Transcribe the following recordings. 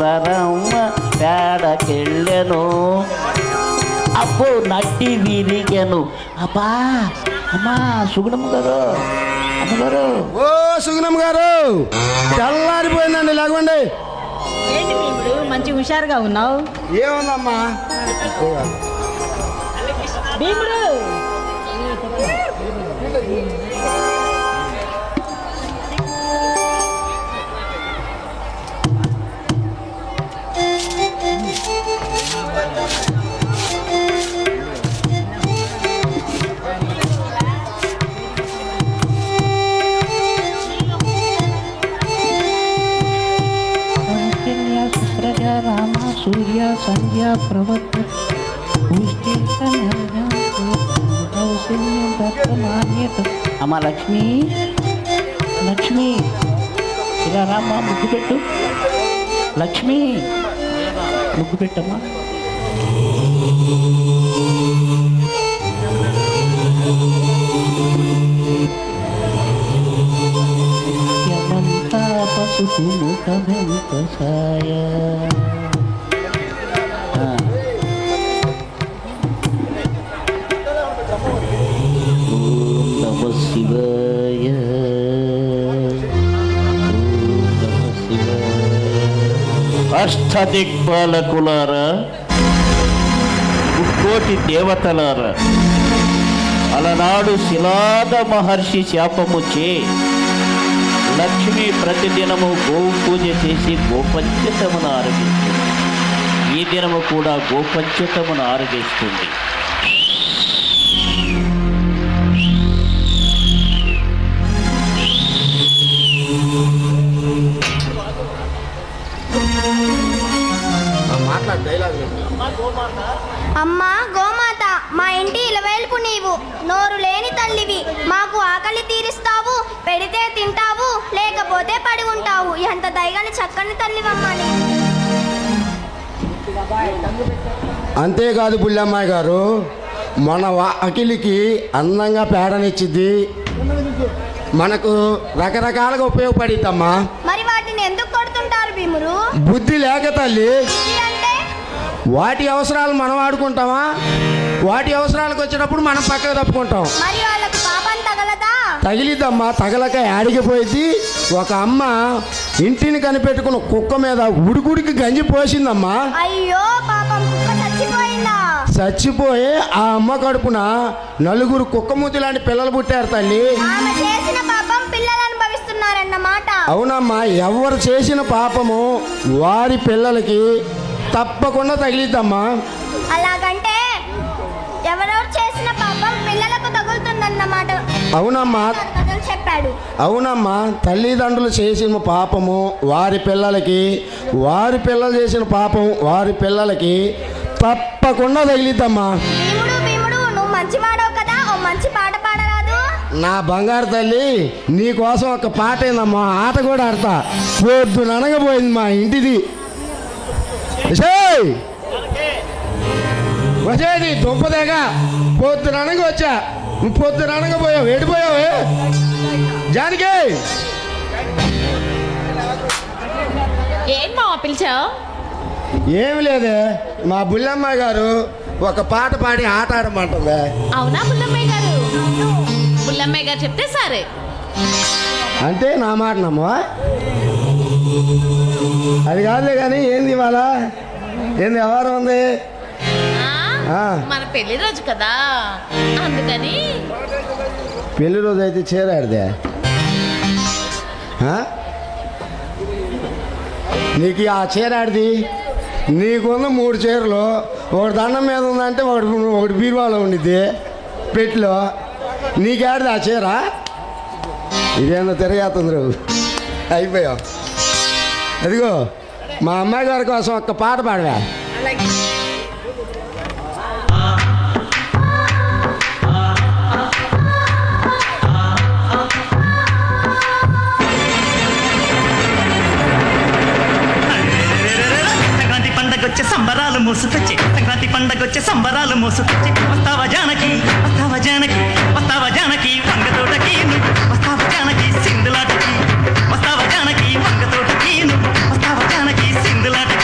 చిలరమ్మ పేడకెళ్ళెను అబ్బో నట్టి విరిగెను. అబ్బా అమ్మా సుగుణమ్మ గారు, అమ్మగారు. ఓ సుగుణమ్మ గారు, తెల్లారిపోయిందండి, లేకండి. ఏంటి ఇప్పుడు మంచి హుషారుగా ఉన్నావు? ఏముందమ్మా భీముడు, రామ సూర్య సంధ్యా ప్రవర్త అమ్మ లక్ష్మి, లక్ష్మి ఇలా రామ్మా, ముగ్గు పెట్టు. లక్ష్మి ముగ్గు పెట్టమ్మా. యమంతా పసుపు ముఖమెంత సాయ. నమ శివాయ, నమ శివాయ. అష్టదిక్పాలకులారా, ముక్కోటి దేవతలారా, అలనాడు శిలాద మహర్షి శాపముచే లక్ష్మి ప్రతిదినము గోవు పూజ చేసి గోపంచతమును ఆరగిస్తుంది. ఈ దినము కూడా గోపంచతమును ఆరగిస్తుంది. అమ్మా గోమాత, మా ఇంటి ఇలవేల్పు నీవు, నోరు లేని తల్లివి, మాకు ఆకలి తీరుస్తావు, పెడితే తింటావు, లేకపోతే పడి ఉంటావు. ఎంత దయగని చక్కని తల్లివమ్మా నీవు. అంతేకాదు బుల్లమ్మాయి గారు, మన వాకిలికి అందంగా పేడనిచ్చిద్ది, మనకు రకరకాలుగా ఉపయోగపడిద్దమ్మా. మరి వాటిని ఎందుకు కొడుతుంటారు భీమురు? బుద్ధి లేక తల్లి. అంటే వాటి అవసరాలు మనం ఆడుకుంటామా? వాటి అవసరాలకు వచ్చినప్పుడు మనం పక్కకు తప్పుకుంటాం. మరి వాళ్ళకు పాపం తగలదా? తగిలిద్దమ్మా, తగలక ఆడిగిపోయింది. ఒక అమ్మ ఇంటిని కనిపెట్టుకున్న కుక్క మీద ఉడికుడికి గంజి పోసిందమ్మా. అయ్యో పాపం, కుక్క చచ్చిపోయిందా? చచ్చిపోయి ఆ అమ్మ కడుపున నలుగురు కుక్కమూతి లాంటి పిల్లలు పుట్టారు తల్లి. ఆమె చేసిన పాపం పిల్లలు అనుభవిస్తున్నారన్నమాట. అవునమ్మా, ఎవరు చేసిన పాపము వారి పిల్లలకి తప్పకుండా తగిలిద్దమ్మా. అలాగంటే ఎవరెవరు చేసిన పాపం పిల్లలకు తగులుతుందన్నమాట. అవునమ్మా, కథలు చెప్పాడు. అవునమ్మా, తల్లిదండ్రులు చేసిన పాపము వారి పిల్లలకి, వారి పిల్లలు చేసిన పాపం వారి పిల్లలకి తప్పకుండా తగిలిద్దమ్మా. భీముడు భీముడు, నువ్వు మంచివాడవు కదా, ఓ మంచి పాట పాడరాదు? నా బంగారు తల్లి, నీకోసం ఒక పాట ఏందమ్మా, ఆట కూడా ఆడతా. పొద్దున అనగపోయింది మా ఇంటిది. వచ్చేది దుంపదేగా, పొద్దున అనగా వచ్చా, నువ్వు పొద్దున అనగపోయావు, ఎడిపోయావు జానకి. ఏం మావా పిలిచావు? ఏమి లేదే, మా బుల్లమ్మ గారు ఒక పాట పాడి ఆట ఆడమంటుంది. అవునా బుల్లమ్మయ్య గారు? బుల్లమ్మయ్య గారు చెప్తే సరే. అంటే నా మాట నమ్మవా? అది కాదులే కానీ, ఏంది ఇవాళ, ఏంది వ్యవహారం ఉంది? మన పెళ్లి రోజు కదా, అందుకని. పెళ్లి రోజు అయితే చేరాడిదే. నీకు ఆ చీరాడిది, నీకున్న 3 చీరలు, ఒకటి దండం మీద ఉందంటే ఒకటి బీరువాలో ఉండిద్ది పెట్టులో. నీకేడిది ఆ చీర? ఇదేమో తిరగేస్తుంది రేపు. అయిపోయావు. అదిగో మా అమ్మాయి గారి కోసం ఒక్క పాట పాడవా? పండగొచ్చే సంబరాలు మోసుకొచ్చి, సంక్రాంతి పండగొచ్చే సంబరాలు మోసుకొచ్చి, వస్తావా జానకి, వస్తావా జానకి, వస్తావా జానకి వంగతోటకి, వస్తావా జానకి సింధులాటకి, వస్తావా జానకి వంగతోటకి, వస్తావా జానకి సింధులాటకి.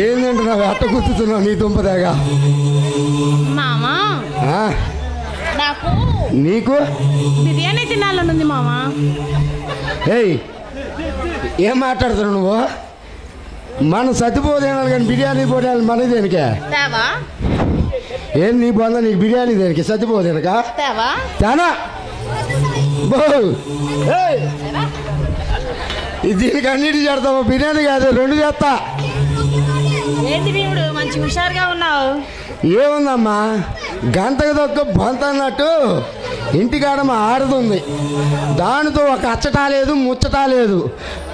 ఏంటంటే నా అట్ట గుర్తున్నావు నీ దుంపదేగా మామా నాకు నీకు బిర్యానీ తినాలనుంది మామా. ఏయ్ ఏం మాట్లాడుతున్నావు నువ్వు? మనం సర్దిపోదేనాలి కానీ బిర్యానీ పోటీ మనకి దేనికే? తేవా ఏం నీ బంద నీకు బిర్యానీ దేనికి? సర్దిపోదేనక తేవా చానా దీనికి అన్నిటి చేస్తాము, బిర్యానీ కాదు 2 చేస్తా. ఏంటి దేవుడు మంచి హుషారుగా ఉన్నావు? ఏముందమ్మా, గంటకు దొక్క బంత అన్నట్టు ఇంటికాడ మా ఆడుతుంది, దానితో ఒక అచ్చటా లేదు ముచ్చటా లేదు.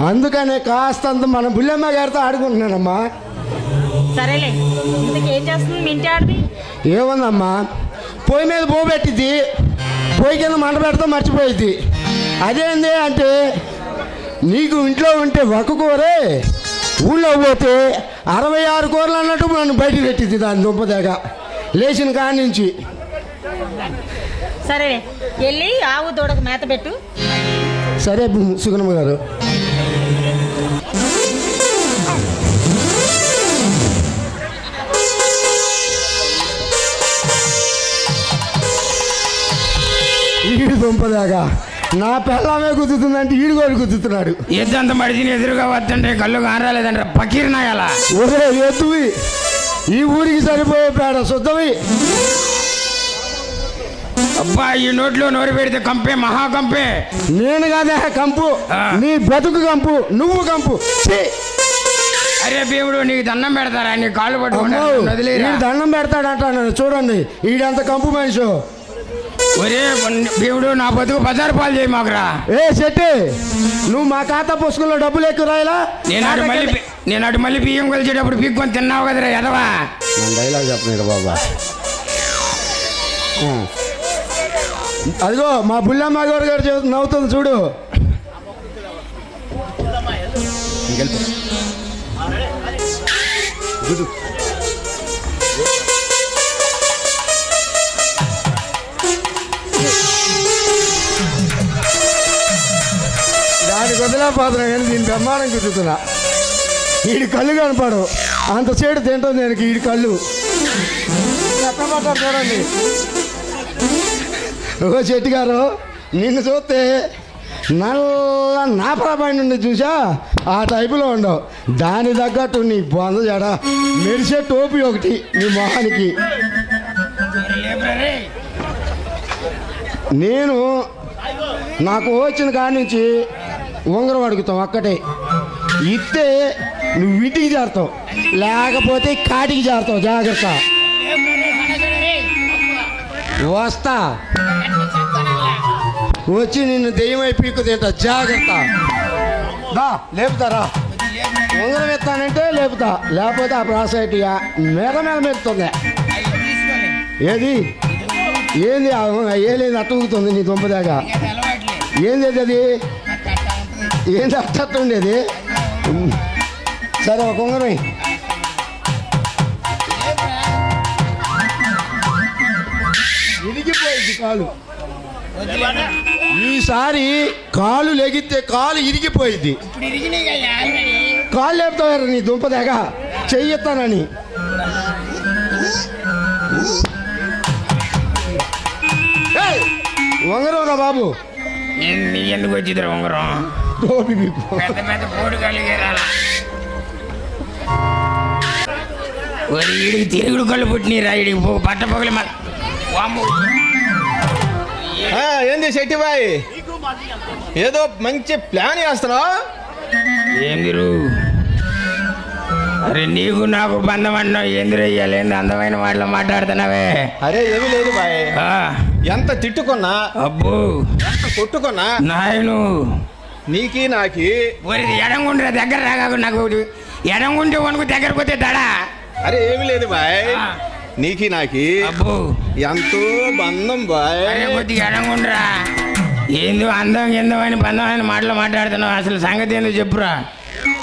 అందుకనే కాస్తంత మన బుల్లమ్మ గారితో ఆడుకుంటున్నానమ్మా. సరేలే, ఇంతకేం చేస్తుంది మీ ఇంటి ఆడది? ఏముందమ్మా, పొయ్యి మీద పోబెట్టిద్ది, పొయ్యి కింద మంట పెడతా మర్చిపోయిద్ది. అదేంది అంటే నీకు ఇంట్లో ఉంటే ఒక్క కూరే, ఊళ్ళో పోతే 66 కూరలు అన్నట్టు నన్ను బయటకు పెట్టింది దాని దుంపదేగా లేచిన కాడి నుంచి. సరే వెళ్ళి ఆవు దూడకు మేత పెట్టు. సరే సుగుణమ్మ గారు. ఈడు దుంపదాగా నా పిల్లమే గుద్దుతుందంటే ఈడు కూడా గుద్దుతున్నాడు. ఎద్దంత మడిచిన ఎదురుగా వద్దంటే కళ్ళు కానరాలేదంటే పకీర్ నాయాల. ఒరే ఎద్దువి, ఈ ఊరికి సరిపోయే పేడ శుద్ధవి. అబ్బా, ఈ నోట్లో నోరు పెడితే కంపే, మహా కంపే. నేను కాదే కంపు, నీ బతుకు కంపు, నువ్వు కంపు. అరే భీముడు, నీకు దండం పెడతారా? నీ కాళ్ళు పట్టుకుంటా దండం పెడతాడంట. చూడండి ఈడంత కంపు మనిషి. ఒరే భీముడు, నా బతుకు 10 రూపాయలు చేయి మాకురా. ఏ చెట్టి, నువ్వు మా ఖాతా పుస్తకంలో డబ్బులు ఎక్కువ రాయలా? నేను అటు మళ్ళీ బియ్యం కొలిచేటప్పుడు పీక్కొని తిన్నావు కదరా ఎదవా. డైలాగ్ చెప్పలేదు బాబా. అదిగో మా బుల్లమ్మ గారు నవ్వుతుంది చూడు. దానికి వదిలేపోతున్నా కానీ దీని బ్రహ్మాండం కుదురుతున్నా. వీడి కళ్ళు కనపడు, అంతసేపు తింటాం దానికి వీడి కళ్ళు. ఎక్కడమంటారు చూడండి. ఓ చెట్టు గారు, నిన్ను చూస్తే నల్ల నాపరాబాయి నుండి చూసా ఆ టైపులో ఉండవు. దాని తగ్గట్టు నీ బొంద జడ, మెరిసే టోపీ ఒకటి నీ మొహానికి. నేను నాకు వచ్చిన కాడి నుంచి ఉంగరం అడుగుతాం ఒక్కటే. ఇస్తే నువ్వు ఇంటికి చేరుతావు, లేకపోతే కాటికి చేరుతావు. జాగ్రత్త. వస్తా, వచ్చి నిన్ను దెయ్యమై పీక్కు తింటా. జాగ్రత్త. లేపుతారా? ఉంగరం ఎత్తానంటే లేపుతా, లేకపోతే ఆ ప్రాసైటీగా మీద మీద మెరుతుంది. ఏది ఏంది ఏలేదు అట్టుకుతుంది నీ దుంపదాగా. ఏంది అది? ఏంది అట్టుండేది? సరే ఒక ఉంగరం. ఇరిగిపోయింది కాలు. ఈసారి కాలు లెగితే కాలు ఇరిగిపోయింది. కాలు లేపుతావారు నీ దుంపదాగా, చెయ్యొత్తానని. ఉంగరం రా బాబు. ఎందుకు వచ్చింది ఉంగరం? టోపీ పెద్ద పెద్ద పోటు కలిగేరాలా. వీడికి తిరుగుడు కళ్ళు పుట్టినరా, వీడికి పట్ట పొగలి. ఏంది శెట్టిబాయ్, ఏదో మంచి ప్లాన్ చేస్తున్నావు? ఏందిరు? అరే నీకు నాకు బంధం అన్నావు, ఏందిరు ఇయ్యాలేంది అందమైన మాటలు మాట్లాడుతున్నావే? అరే ఏమీ లేదు బాయ్, ఎంత తిట్టుకున్నా, అబ్బో ఎంత కొట్టుకున్నా నాయను నీకి నాకి ఎడంగుంటే దగ్గర రాగా, నాకు ఎడంగుంటే వనుకు దగ్గరకు పోతే దడా. అరే ఏమీ లేదు బాయ్, నీకి నాకి అబ్బో ఎంతో బంధం బాయ్. అరే కొద్దిగా ఎడంగుండ్రా. ఏందో అందం ఎందో అని బంధం అని మాటలు మాట్లాడుతున్నావు, అసలు సంగతి ఏందో చెప్పురా.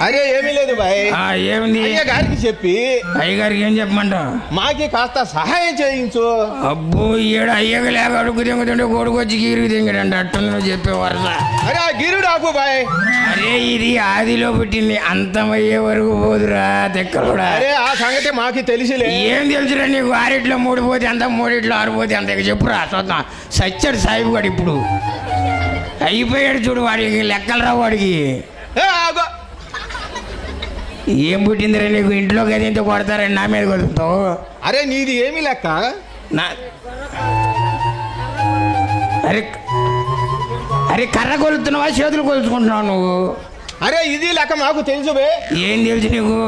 అరే ఏమీ లేదు బాయ్. ఏమింది? అయ్య గారికి చెప్పి అయ్యగారికి ఏం చెప్పమంటావు? మాకి కాస్త సహాయం చేయించు. అబ్బో ఈడ అయ్యగా లేక అడుగు తింగుతుంటే కొడుకు వచ్చి గీరికి తింగడంట. అట్టుంది నువ్వు చెప్పే వరుస. అరే ఆ గిరుడు ఆపు బాయ్. అరే ఇది ఆదిలో పుట్టింది, అంతమయ్యే వరకు పోదురా తెక్కలుడా. అరే ఆ సంగతి మాకి తెలిసిలే. ఏం తెలుసురా నీకు? 6 3 పోతే అంత, 3 6 పోతే అంత. చెప్పురా చూద్దాం. సచ్చాడు సాయిబు గారు ఇప్పుడు అయిపోయాడు చూడు. వాడికి లెక్కలు రావు వాడికి. ఏం పుట్టిందిరా నీకు? ఇంట్లో కదా ఇంత కొడతారని నా మీద కొడుతావు. అరే నీది ఏమి లెక్క? అరే అరే కర్ర కొలుతున్నావా చేతులు కొలుచుకుంటున్నావు నువ్వు? అరే ఇది లెక్క మాకు తెలుసు బే. ఏం తెలుసు నీకు?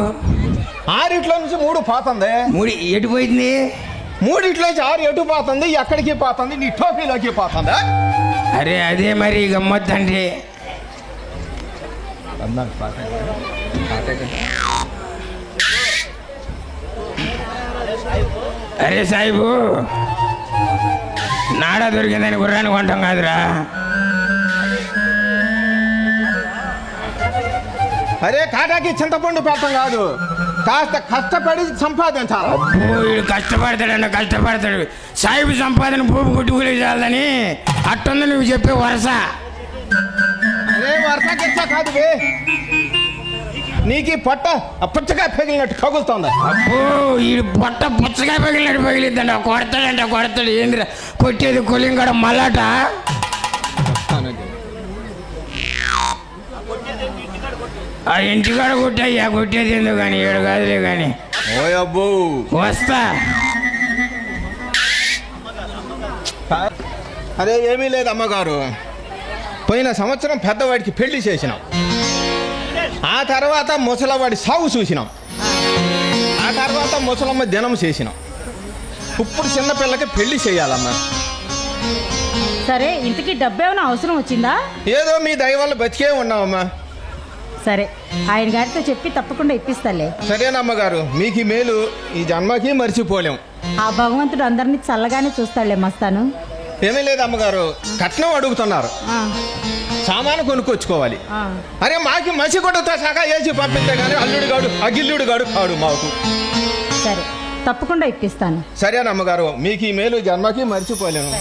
6 నుంచి 3 పోతుంది. 3 ఎటు పోయింది? 3 నుంచి 6 ఎటు పోతుంది? ఎక్కడికి పోతుంది? నీ టోపీలోకి పోతుందా? అరే అదే మరి గమ్మత్తండి. అరే సాయిబు, నాడా దొరికిందని గుర్రాన్ని కొంటాం కాదురా. అరే కాటాకి చింతపండు పెట్టం కాదు, కాస్త కష్టపడి సంపాదించాలి. వీడు కష్టపడతాడు. సాయిబు సంపాదన భూమి కొట్టుకునే చాలని అట్టుంది నువ్వు చెప్పే వరస. అరే వరసకిచ్చా కాదు బే, నీకు పొట్ట పుచ్చగా పగిలినట్టు కగులుతుంది. అబ్బో ఈ పొట్ట పుచ్చగా పగిలినట్టు పగిలిద్దంట. కొడతాడు. ఏందిరా కొట్టేది? కొలింగడ మలాట. ఆ ఇంటికాడ కొట్టయ్యా, కొట్టేది ఎందుకు కానీ? 7 కాదులే కానీ. ఓయబ్బో వస్తా. అరే ఏమీ లేదు అమ్మగారు, పోయిన సంవత్సరం పెద్దవాడికి పెళ్లి చేసినాం. ఆ తర్వాత ముసలవాడి సాగు చూసినాం. ఆ తర్వాత ముసలమ్మ దినం చేసినాం. ఇప్పుడు చిన్నపిల్లకి పెళ్లి చేయాలమ్మా. సరే, ఇంటికి డబ్బు ఏమైనా అవసరం వచ్చిందా? ఏదో మీ దయ వల్ల బతికే ఉన్నామమ్మా. సరే, ఆయన గారితో చెప్పి తప్పకుండా ఇప్పిస్తాలే. సరేనమ్మగారు, మీకు మేలు ఈ జన్మకి మర్చిపోలేం. ఆ భగవంతుడు అందరినీ చల్లగానే చూస్తాడులే మస్తాను. ఏమీ లేదు అమ్మగారు, కట్నం అడుగుతున్నారు, సామాను కొనుక్కొచ్చుకోవాలి. అరే మాకి మసిగొడ్డతో సహా వేసి పంపిస్తే కానీ అగిల్లుడు గాడు కాడు మాకు. సరే, తప్పకుండా ఇప్పిస్తాను. సరేనమ్మగారు, మీకు ఈ మేలు జన్మకి మర్చిపోలేము.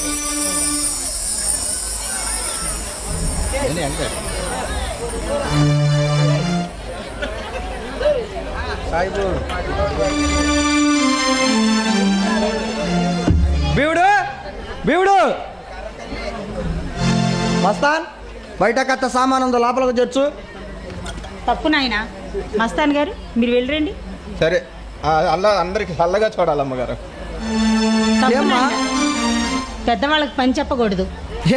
బీవుడు మస్తాన్, బయట కట్ట సామాన్ ఉందో లోపలికి చేర్చు. తప్పు నాయనా. మస్తాన్ గారు మీరు వెళ్ళరండి. సరే, అల్లా అందరికి చల్లగా చూడాలమ్మగారు. ఏమ్మా పెద్దవాళ్ళకి పని చెప్పకూడదు.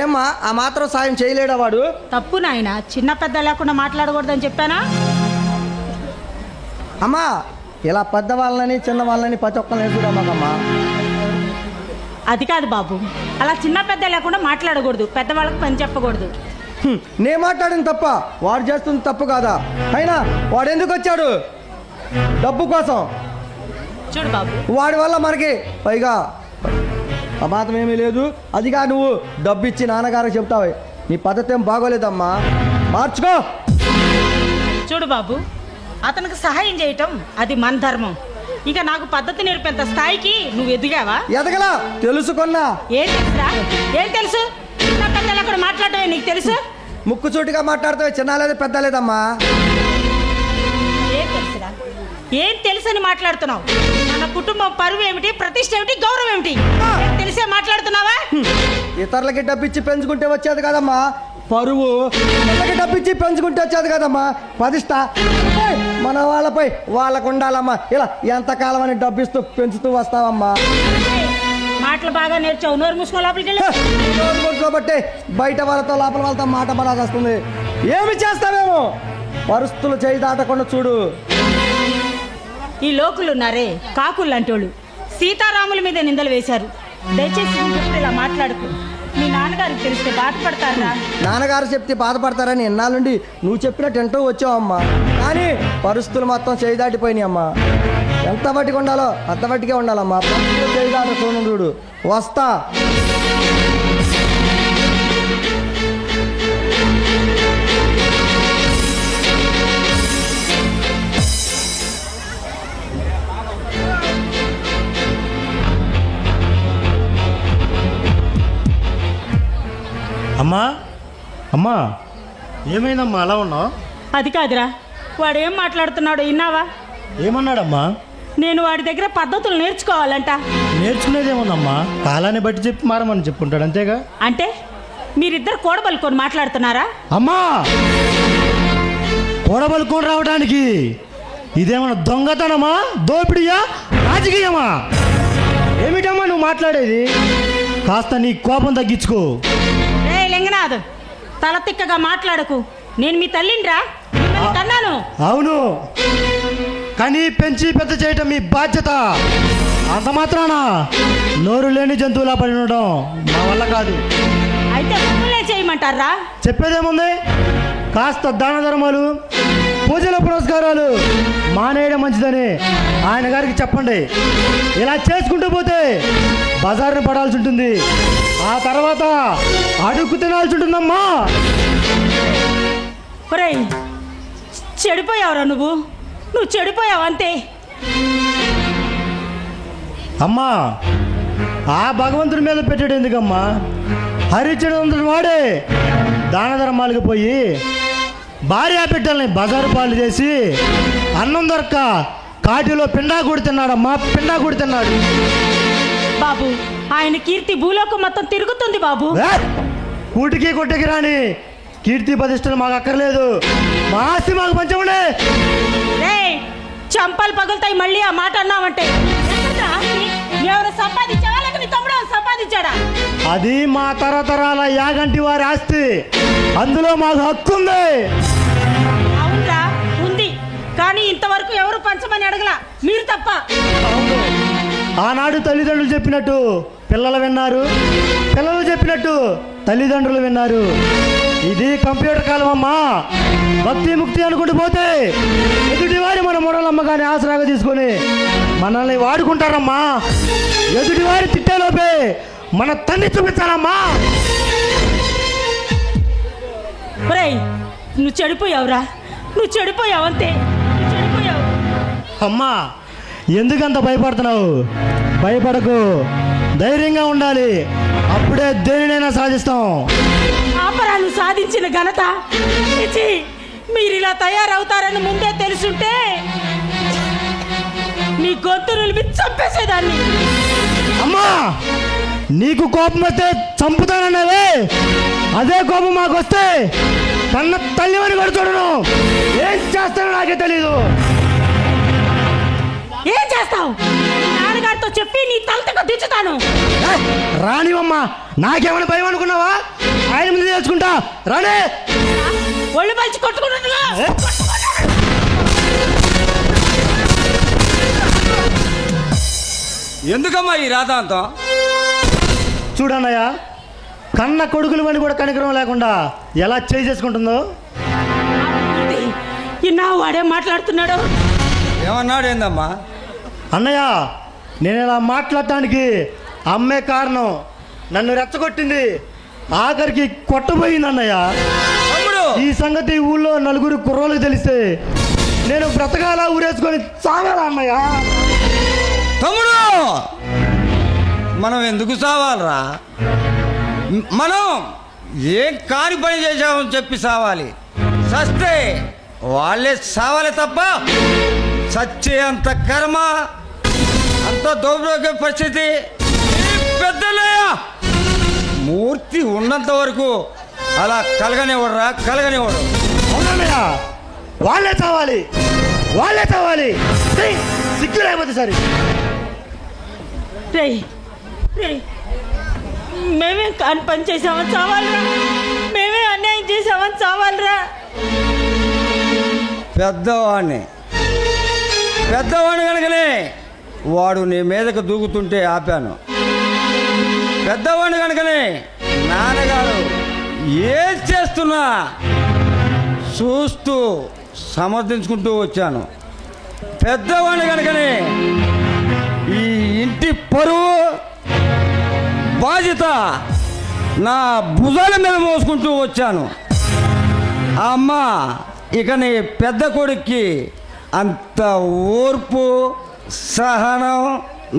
ఏమ్మా ఆ మాత్రం సాయం చేయలేడా వాడు? తప్పు నాయన, చిన్న పెద్ద లేకుండా మాట్లాడకూడదని చెప్పానా? అమ్మా ఇలా పెద్దవాళ్ళని చిన్నవాళ్ళని ప్రతి ఒక్కరిని వేసుకురామాకమ్మా. అది కాదు బాబు, అలా చిన్న పెద్ద లేకుండా మాట్లాడకూడదు, పెద్దవాళ్ళకి పని చెప్పకూడదు. నేను మాట్లాడింది తప్ప, వాడు చేస్తుంది తప్పు కాదా? అయినా వాడు ఎందుకు వచ్చాడు? డబ్బు కోసం. చూడు బాబు, వాడి వల్ల మనకి పైగా అపాతం ఏమీ లేదు. అదిగా నువ్వు డబ్బు ఇచ్చి నాన్నగారికి చెప్తావు. నీ పద్ధతి ఏం బాగోలేదమ్మా, మార్చుకో. చూడు బాబు, అతనికి సహాయం చేయటం అది మన ధర్మం. ఇక నాకు పద్ధతి నేర్పేంత స్థాయికి నువ్వు ఎదిగావా? ఎదగలా, తెలుసుకున్నా. ఏం తెలుసురా? ఏం తెలుసు? చిన్న పెద్ద లేకుండా మాట్లాడటమే నీకు తెలుసు? ముక్కు చూటిగా మాట్లాడితే చిన్న లేదు పెద్ద లేదమ్మా. ఏం తెలుసురా? ఏం తెలుసని మాట్లాడుతున్నావు? మన కుటుంబం పరువు ఏమిటి, ప్రతిష్ట ఏమిటి, గౌరవం ఏమిటి తెలిసే మాట్లాడుతున్నావా? ఇతరులకి డబ్బిచ్చి పెంచుకుంటే వచ్చేది కదమ్మా పరువు. ఇతరులకి డబ్బిచ్చి పెంచుకుంటే వచ్చేది కదమ్మా ప్రతిష్ట. మన వాళ్ళపై వాళ్ళకు ఉండాలమ్మా. ఇలా ఎంతకాలం అని డబ్బిస్తూ పెంచుతూ వస్తావమ్మా. మాటలు బాగా నేర్చావు, నోరు మూసుకో లోపలికి వెళ్ళి. నోరు మూసుకోబట్టే బయట వాళ్ళతో లోపల వాళ్ళతో మాట పడాల్సి వస్తుంది. ఏమి చేస్తావేమో పరిస్థితులు చేయి దాటకుండా చూడు. ఈ లోకులున్నారే కాకులు లాంటి వాళ్ళు సీతారాముల మీద నిందలు వేశారు. దయచేసి నువ్వు ఇలా మాట్లాడుకో. మీ నాన్నగారికి తెలిస్తే బాధపడతారా? నాన్నగారు చెప్తే బాధపడతారని ఎన్నాళ్ళ నుండి నువ్వు చెప్పినట్టు ఎంటో వచ్చావమ్మా. కానీ పరిస్థితులు మొత్తం చేయి దాటిపోయినాయి అమ్మా. ఎంత బట్టిగా ఉండాలో అంత బట్టిగా ఉండాలమ్మా. పరిస్థితులు చేయి దాట చూడు. వస్తా. అమ్మా ఏమైందమ్మా అలా ఉన్నావు? అది కాదురా, వాడు ఏం మాట్లాడుతున్నాడో విన్నావా? ఏమన్నాడమ్మా? నేను వాడి దగ్గర పద్ధతులు నేర్చుకోవాలంట. నేర్చుకునేదేముందమ్మా, కాలాన్ని బట్టి చెప్పి మారమని చెప్పుకుంటాడు అంతేగా. అంటే మీరిద్దరు కూడబలుకొని మాట్లాడుతున్నారా? అమ్మా కూడబలుకొని రావడానికి ఇదేమన్నా దొంగతనమా, దోపిడియా, రాజకీయమా? ఏమిటమ్మా నువ్వు మాట్లాడేది? కాస్త నీ కోపం తగ్గించుకో. రే లింగనాథ్, తల తిక్కగా మాట్లాడకు. నేను మీ తల్లినిరా, మిమ్మల్ని కన్నాను. అవును, కానీ పెంచి పెద్ద చేయటం మీ బాధ్యత. అంత మాత్రాన నోరు లేని జంతువులా పడి ఉండడం నా వల్ల కాదు. అయితే మమ్మల్నే చేయమంటారా? చెప్పేదేముంది, కాస్త దాన ధర్మాలు, పూజల పురస్కారాలు మానేయడం మంచిదని ఆయన గారికి చెప్పండి. ఇలా చేసుకుంటూ పోతే బజారుని పడాల్సి ఉంటుంది, ఆ తర్వాత అడుక్కు తినాల్సి ఉంటుందమ్మా. ఒరేయ్, చెడిపోయావురా నువ్వు చెడిపోయావు అంతే. అమ్మా ఆ భగవంతుడి మీద పెట్టాడు ఎందుకమ్మా? హరిచంద్రుడు వాడే దాన ధర్మాలకు పోయి భార్యా బిడ్డల్ని బజారు పాలు చేసి అన్నం దొరక్క కాటిలో పిండా కూడా తిన్నాడమ్మా, పిండా కూడా తిన్నాడు. బాబు, ఆయన కీర్తి భూలోకం మొత్తం తిరుగుతుంది బాబు. కూటికి కొట్టకి రాని కీర్తి ప్రతిష్టలు మాకు అక్కర్లేదు, మా ఆస్తి మాకు పంచమండి. చంపలు పగులుతాయి మళ్ళీ ఆ మాట అన్నామంటే. ఎవరు సంపాదించావా లేక నీ తమ్ముడు సంపాదించాడా? అది మా తరతరాల యాగంటి వారి ఆస్తి, అందులో మాకు హక్కు ఉంది. అవునరా, ఉంది, కానీ ఇంతవరకు ఎవరు పంచమని అడగలా, మీరు తప్ప. ఆనాడు తల్లిదండ్రులు చెప్పినట్టు పిల్లలు విన్నారు, పిల్లలు చెప్పినట్టు తల్లిదండ్రులు విన్నారు. ఇది కంప్యూటర్ కాలం అమ్మా. భక్తి ముక్తి అనుకుంటూ పోతే ఎదుటివారి మన మురళమ్మగాని ఆసరాగా తీసుకొని మనల్ని వాడుకుంటారమ్మా. ఎదుటివారి తిట్టేలోపే మన తన్ని చూపించాలమ్మా. నువ్వు చెడిపోయావురా, నువ్వు చెడిపోయావు అంతే, నువ్వు చెడిపోయావు. అమ్మా ఎందుకంత భయపడుతున్నావు? భయపడకు, ధైర్యంగా ఉండాలి, అప్పుడే దేనినైనా సాధిస్తాం. ఆపరాలు సాధించిన ఘనత మీరు ఇలా తయారవుతారని ముందే తెలుసుంటే మీ గొంతు నిలిపి చంపేసేదాన్ని. అమ్మా నీకు కోపం వస్తే చంపుతానన్నావే, అదే కోపం మాకు వస్తే కన్న తల్లివని కూడా చూడను. ఏం చేస్తానో నాకే తెలీదు. ఏం చేస్తావు? నాన్నగారితో చెప్పి నీ తలతకు దించుతాను. రానివమ్మా, నాకేమైనా భయం అనుకున్నావా? ఆయన ముందు తెలుసుకుంటా, రానే. ఒళ్ళు పలిచి కొట్టుకుంటున్నా. ఎందుకమ్మా ఈ రాధాంతం? చూడన్నయ్య, కన్న కొడుకులు అని కూడా కనికరం లేకుండా ఎలా చేసుకుంటుందో. ఇన్నా వాడే మాట్లాడుతున్నాడు. ఏమన్నాడు? ఏందమ్మా అన్నయ్య, నేను ఇలా మాట్లాడటానికి అమ్మే కారణం. నన్ను రెచ్చగొట్టింది, ఆఖరికి కొట్టబోయింది అన్నయ్య. ఈ సంగతి ఊళ్ళో నలుగురు కుర్రోళ్ళకి తెలిస్తే నేను బ్రతకాలా ఊరేసుకొని సాగాలా అన్నయ్య? తమ్ముడు, మనం ఎందుకు సావాలరా? మనం ఏం కాని పని చేసామని చెప్పి సావాలి. సస్తే వాళ్ళే సావాలి తప్ప సచ్చే అంత కర్మ, అంత దౌర్భాగ్య పరిస్థితి పెద్దలే మూర్తి ఉన్నంత వరకు అలా కలగనివ్వడరా, కలగనివ్వడు. అవునన్నయ్య, వాళ్ళే చావాలి, వాళ్ళే చావాలి. సిగ్గు లేకపోతే సరే. మేమే కాని పని చేసామని చావాలరా, మేమే అన్యాయం చేసామని చావాలరా. పెద్దవాడిని కనుకనే వాడు నీ మీదకు దూకుతుంటే ఆపాను. పెద్దవాడిని కనుకనే నాన్నగారు ఏం చేస్తున్నా చూస్తూ సమర్థించుకుంటూ వచ్చాను. పెద్దవాడిని కనుకనే ఈ ఇంటి పరువు బాధ్యత నా భుజాల మీద మోసుకుంటూ వచ్చాను. అమ్మ, ఇక నీ పెద్ద కొడుక్కి అంత ఓర్పు సహనం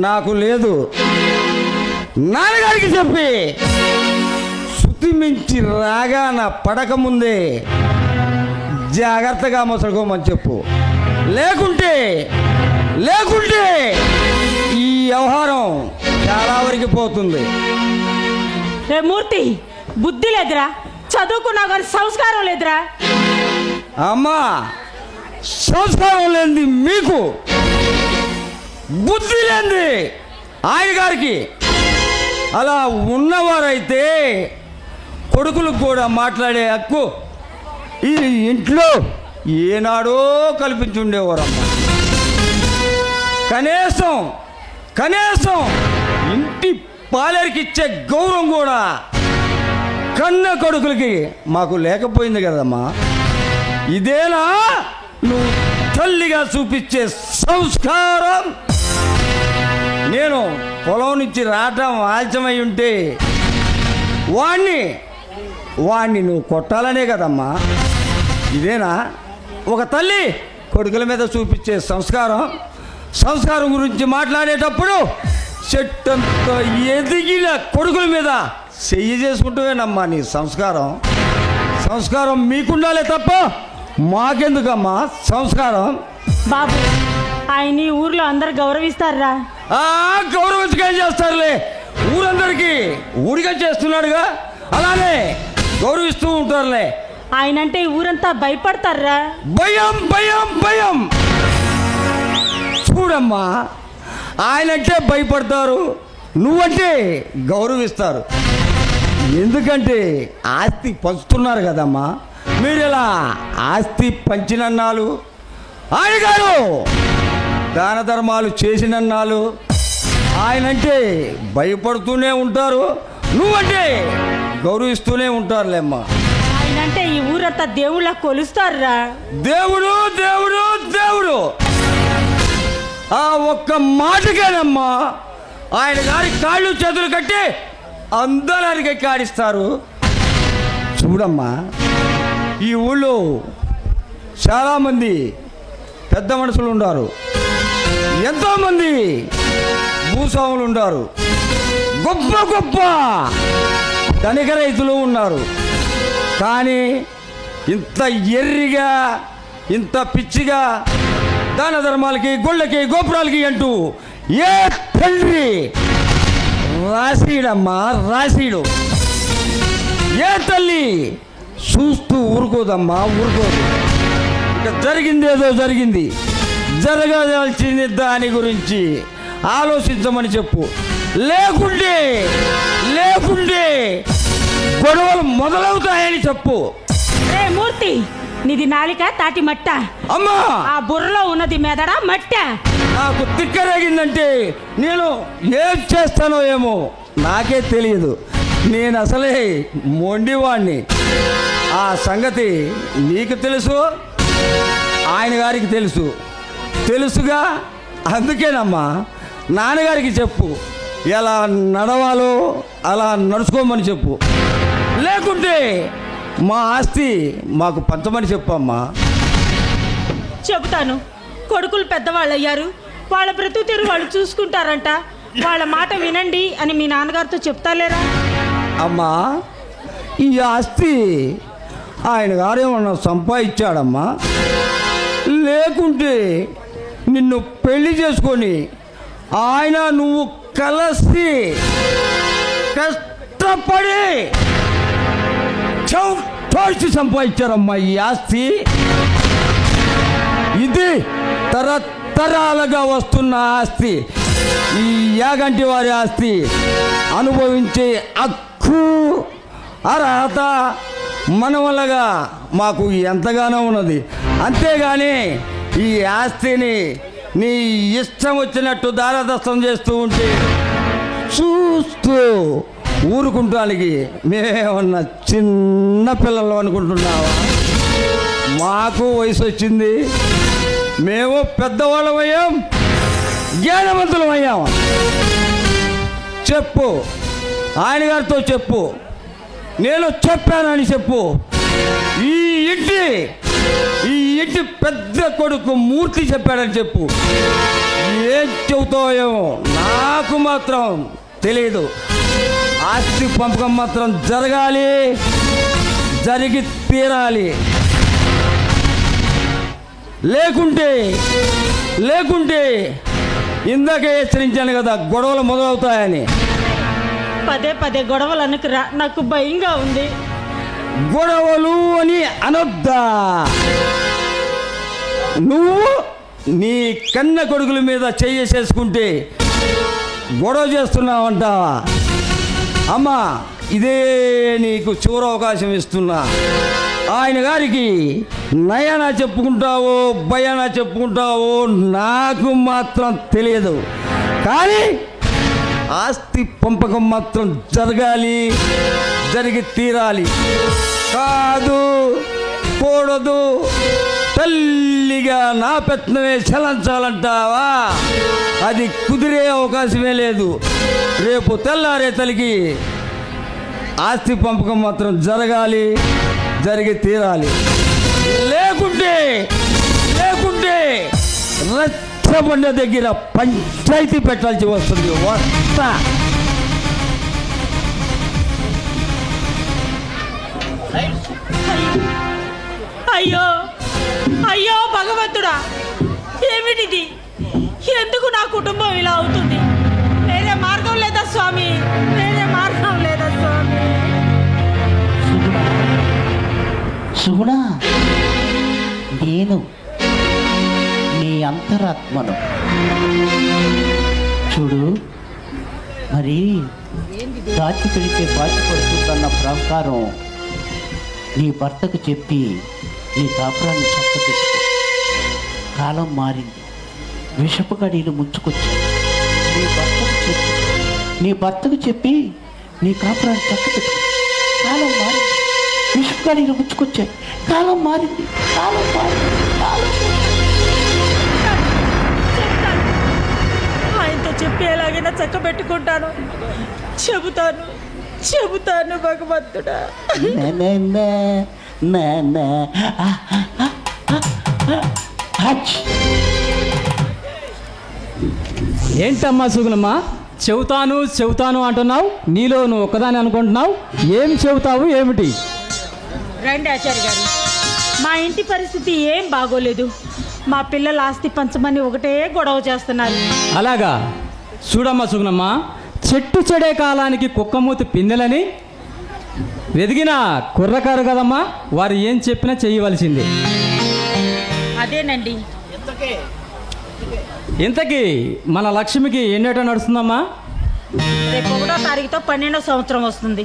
నాకు లేదు. నాన్నగారికి చెప్పి శక్తి మించి రాగాన పడకముందే జాగ్రత్తగా మసలుకోమని చెప్పు. లేకుంటే ఈ వ్యవహారం చాలా వరకు పోతుంది. రే మూర్తి, బుద్ధి లేదురా, చదువుకున్నావు కానీ సంస్కారం లేదురా. అమ్మా, సంస్కారం లేనిది మీకు, బుద్ధి లేనిది ఆయన గారికి. అలా ఉన్నవారైతే కొడుకులకు కూడా మాట్లాడే హక్కు ఈ ఇంట్లో ఏనాడో కల్పించి ఉండేవారమ్మా. కనీసం ఇంటి పాలేరికిచ్చే గౌరవం కూడా కన్న కొడుకులకి మాకు లేకపోయింది కదమ్మా. ఇదేనా నువ్వు తల్లిగా చూపించే సంస్కారం? నేను పొలం నుంచి రావటం ఆలస్యమై ఉంటే వాణ్ణి నువ్వు కొట్టాలనే కదమ్మా. ఇదేనా ఒక తల్లి కొడుకుల మీద చూపించే సంస్కారం? సంస్కారం గురించి మాట్లాడేటప్పుడు చెట్టంత ఎదిగిన కొడుకుల మీద చెయ్యి చేసుకుంటూనేనమ్మా నీ సంస్కారం మీకుండాలే తప్ప మాకెందుకమ్మా సంస్కారం? బాబు, ఆయన్ని ఊర్లో అందరు గౌరవిస్తారా? గౌరవించగా చేస్తారులే, ఊరందరికీ ఊరిగా చేస్తున్నాడుగా, అలానే గౌరవిస్తూ ఉంటారులే. ఆయనంటే ఊరంతా భయపడతారా? భయం చూడమ్మా, ఆయనంటే భయపడతారు, నువ్వంటే గౌరవిస్తారు. ఎందుకంటే ఆస్తి పంచుతున్నారు కదమ్మా. మీరు ఇలా ఆస్తి పంచినన్నాళ్ళు, ఆయన గారు దాన ధర్మాలు చేసినన్నాళ్ళు ఆయనంటే భయపడుతూనే ఉంటారు, నువ్వంటే గౌరవిస్తూనే ఉంటారులేమ్మా. ఆయనంటే ఈ ఊరంతా దేవుళ్ళ కొలుస్తారా? దేవుడు ఆ ఒక్క మాటకేనమ్మా ఆయన గారి కాళ్ళు చేతులు కట్టి అందరికి కాడిస్తారు. చూడమ్మా, ఈ ఊళ్ళో చాలామంది పెద్ద మనుషులు ఉన్నారు, ఎంతోమంది భూస్వాములు ఉన్నారు, గొప్ప ధనిక రైతులు ఉన్నారు. కానీ ఇంత ఎర్రిగా, ఇంత పిచ్చిగా దాన ధర్మాలకి, గుళ్ళకి, గోపురాలకి అంటూ ఏ తండ్రి రాశీడు, ఏ తల్లి చూస్తూ ఊరుకోదమ్మా, ఊరుకోదు. ఇక జరిగిందేదో జరిగింది, జరగాల్సింది దాని గురించి ఆలోచించమని చెప్పు. లేకుంటే గొడవలు మొదలవుతాయని చెప్పు. రే మూర్తి, నీది నాలిక తాటి మట్ట అమ్మా, ఆ బుర్రలో ఉన్నది మెదడా మట్ట? నాకు తిక్కరేగిందంటే నేను ఏం చేస్తానో ఏమో నాకే తెలియదు. నేను అసలే మొండివాణ్ణి. ఆ సంగతి నీకు తెలుసు, ఆయన గారికి తెలుసుగా. అందుకేనమ్మా నాన్నగారికి చెప్పు, ఎలా నడవాలో అలా నడుచుకోమని చెప్పు. లేకుంటే మా ఆస్తి మాకు పంచమని చెప్పమ్మా. చెబుతాను. కొడుకులు పెద్దవాళ్ళు అయ్యారు, వాళ్ళ బ్రతుకు తెరు వాళ్ళు చూసుకుంటారంట, వాళ్ళ మాట వినండి అని మీ నాన్నగారితో చెప్తాలేరా? అమ్మా, ఈ ఆస్తి ఆయన గారేమన్నా సంపాదించాడమ్మా, లేకుంటే నిన్ను పెళ్లి చేసుకొని ఆయన నువ్వు కలిసి కష్టపడి తోచి సంపాదించారమ్మా ఈ ఆస్తి. ఇది తరతరాలుగా వస్తున్న ఆస్తి, ఈ యాగంటి వారి ఆస్తి. అనుభవించే హక్కు, అర్హత మన వల్లగా మాకు ఎంతగానో ఉన్నది. అంతేగాని ఈ ఆస్తిని నీ ఇష్టం వచ్చినట్టు దారదస్తం చేస్తూ ఉంటే చూస్తూ ఊరుకుంటానికి మేమేమన్నా చిన్న పిల్లలు అనుకుంటున్నావా? మాకు వయసు వచ్చింది, మేము పెద్దవాళ్ళం అయ్యాం, జ్ఞానవంతులం అయ్యాం. చెప్పు, ఆయన గారితో చెప్పు, నేను చెప్పానని చెప్పు. ఈ ఇంటి పెద్ద కొడుకు మూర్తి చెప్పాడని చెప్పు. ఏం చెబుతావేమో నాకు మాత్రం తెలియదు. ఆస్తి పంపకం మాత్రం జరగాలి, జరిగి తీరాలి. లేకుంటే ఇందాకే హెచ్చరించాను కదా గొడవలు మొదలవుతాయని. పదే గొడవలు అనుకురా, నాకు భయంగా ఉంది. గొడవలు అని అనొద్దా? నువ్వు నీ కన్న కొడుకుల మీద చేసుకుంటే గొడవ చేస్తున్నావంటావా? అమ్మా, ఇదే నీకు చివరి అవకాశం ఇస్తున్నా. ఆయన గారికి నయనా చెప్పుకుంటావో భయానా చెప్పుకుంటావో నాకు మాత్రం తెలియదు, కానీ ఆస్తి పంపకం మాత్రం జరగాలి, జరిగి తీరాలి. కాదు, కూడదు, తల్లిగా నా పెత్తనమే చలంచాలంటావా? అది కుదిరే అవకాశమే లేదు. రేపు తెల్లారే తల్లికి ఆస్తి పంపకం మాత్రం జరగాలి, జరిగి తీరాలి. లేకుంటే రచ్చబండ దగ్గర పంచాయతీ పెట్టాల్సి వస్తుంది. వస్తా. అయ్యో భగవంతుడా, ఏమిటిది? ఎందుకు నా కుటుంబం ఇలా అవుతుంది? వేరే మార్గం లేదా స్వామి? సుగుణ, నేను నీ అంతరాత్మను. చూడు, మరి దాచి పెడితే బాచిపడుతుందన్న ప్రకారం నీ భర్తకు చెప్పి నీ కాపురాన్ని చక్కబెట్టుకో. కాలం మారింది, విషపు గడియలు ముంచుకొచ్చాయి. నీ భర్తకు చెప్పి నీ కాపురాన్ని చక్కబెట్టుకో. కాలం మారింది, విషపు గడియలు ముంచుకొచ్చాయి. కాలం మారింది. ఆయనతో చెప్పి ఎలాగైనా చక్కబెట్టుకుంటాను. చెబుతాను భగవంతుడా. ఏంటమ్మా సుగుణమ్మా, చెబుతాను అంటున్నావు? నీలో నువ్వు ఒక్కదాని అనుకుంటున్నావు. ఏం చెబుతావు ఏమిటి? రండి ఆచార్య గారు, మా ఇంటి పరిస్థితి ఏం బాగోలేదు. మా పిల్లల ఆస్తి పంచమని ఒకటే గొడవ చేస్తున్నారు. అలాగా? చూడమ్మా సుగుణమ్మా, చెట్టు చెడే కాలానికి కుక్కమూతి పిందెలని వెదిగిన కుర్రకారు కదమ్మా, వారు ఏం చెప్పినా చేయవలసిందే. అదేనండి. ఇంతకీ మన లక్ష్మికి ఎన్నేటో నడుస్తుందమ్మా? రేపు 1వ తారీఖుతో 12వ సంవత్సరం వస్తుంది.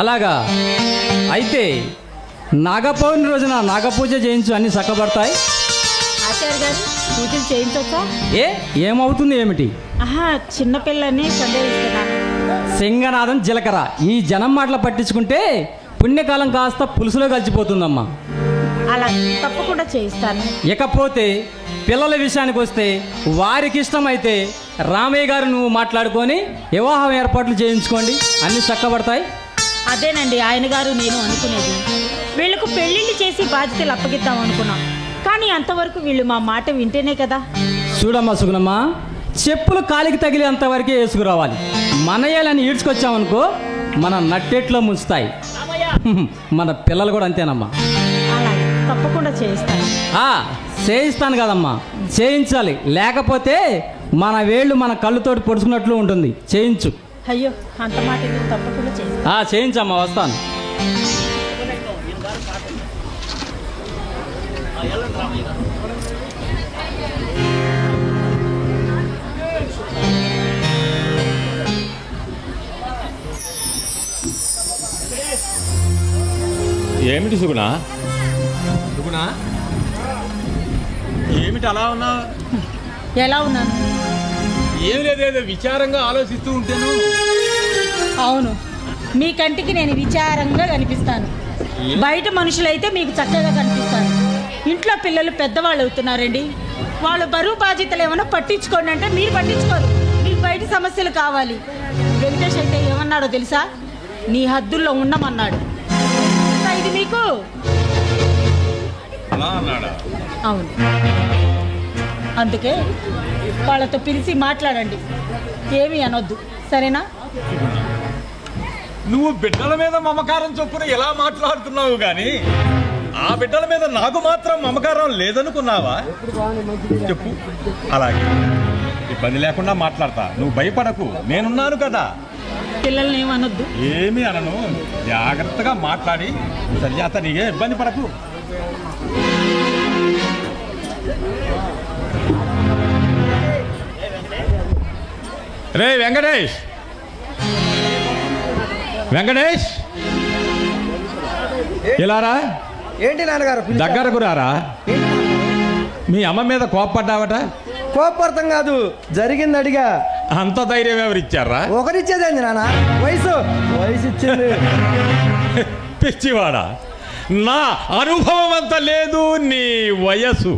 అలాగా? అయితే నాగపౌర్ణమి రోజున నాగపూజ చేయించు, అన్ని చక్కబడతాయి. ఆచార్య గారు, పూజలు చేయించొచ్చా? ఏమవుతుంది ఏమిటి? చిన్నపిల్లని సందేహిస్తున్నాను. సింగనాథం జీలకర్ర, ఈ జనం మాటలు పట్టించుకుంటే పుణ్యకాలం కాస్త పులుసులో కలిసిపోతుందమ్మా. అలా తప్పకుండా చేయిస్తాను. ఇకపోతే పిల్లల విషయానికి వస్తే, వారికి ఇష్టమైతే రామయ్య గారు నువ్వు మాట్లాడుకొని వివాహం ఏర్పాట్లు చేయించుకోండి, అన్ని చక్కబడతాయి. అదేనండి ఆయన గారు నేను అనుకునేది. వీళ్ళకు పెళ్లిళ్ళు చేసి బాధ్యతలు అప్పగిద్దాం అనుకున్నాం, కానీ అంతవరకు వీళ్ళు మా మాట వింటేనే కదా. చూడమ్మా సుగుణమ్మా, చెప్పులు కాలికి తగిలేంతవరకే వేసుకురావాలి. మనయ్యాలని ఈడ్చుకొచ్చామనుకో మన నట్టేట్లో ముంచుతాయి. మన పిల్లలు కూడా అంతేనమ్మా. అలాగే, తప్పకుండా చేయిస్తాను. చేయిస్తాను కదమ్మా, చేయించాలి. లేకపోతే మన వేళ్ళు మన కళ్ళుతోటి పొడుచుకున్నట్లు ఉంటుంది. చేయించు. అయ్యో, అంత మాట తప్పకుండా చేయిస్తాను. చేయించమ్మా, వస్తాను. ఏమిటి సుగుణ? ఏమిటి అలా ఉన్నావు? ఎలా ఉన్నాను? ఏం లేదేదో విచారంగా ఆలోచిస్తూ ఉంటాను. అవును, మీ కంటికి నేను విచారంగా కనిపిస్తాను. బయట మనుషులైతే మీకు చక్కగా కనిపిస్తాను. ఇంట్లో పిల్లలు పెద్దవాళ్ళు అవుతున్నారండి. వాళ్ళు బరువు బాధ్యతలు ఏమన్నా పట్టించుకోండి అంటే మీరు పట్టించుకోరు. మీకు బయట సమస్యలు కావాలి. వెంకటేష్ అయితే ఏమన్నాడో తెలుసా? నీ హద్దుల్లో ఉండమన్నాడు. ఇది మీకు అవును. అందుకే వాళ్ళతో పిలిచి మాట్లాడండి, ఏమీ అనొద్దు, సరేనా? నువ్వు బిడ్డల మీద మమకారం చొప్పున ఎలా మాట్లాడుతున్నావు గాని ఆ బిడ్డల మీద నాకు మాత్రం మమకారం లేదనుకున్నావా? చెప్పు. అలాగే ఇబ్బంది లేకుండా మాట్లాడతా, నువ్వు భయపడకు, నేనున్నాను కదా. పిల్లల్ని ఏమనొద్దు. ఏమీ అనను, జాగ్రత్తగా మాట్లాడి సరిచేత, నీకే ఇబ్బంది పడకు. రే వెంకటేష్, వెంకటేష్ ఇలారా. ఏంటి నాన్నగారు? దగ్గరకు రారా. మీ అమ్మ మీద కోప్పడ్డావట? కోపడతాం కాదు, జరిగింది అడిగా. అంత ధైర్యం ఎవరిచ్చారా? ఒకరిచ్చేదండి నాన్న, వయసు ఇచ్చింది. పిచ్చివాడా, నా అనుభవం అంత లేదు, నీ వయసు.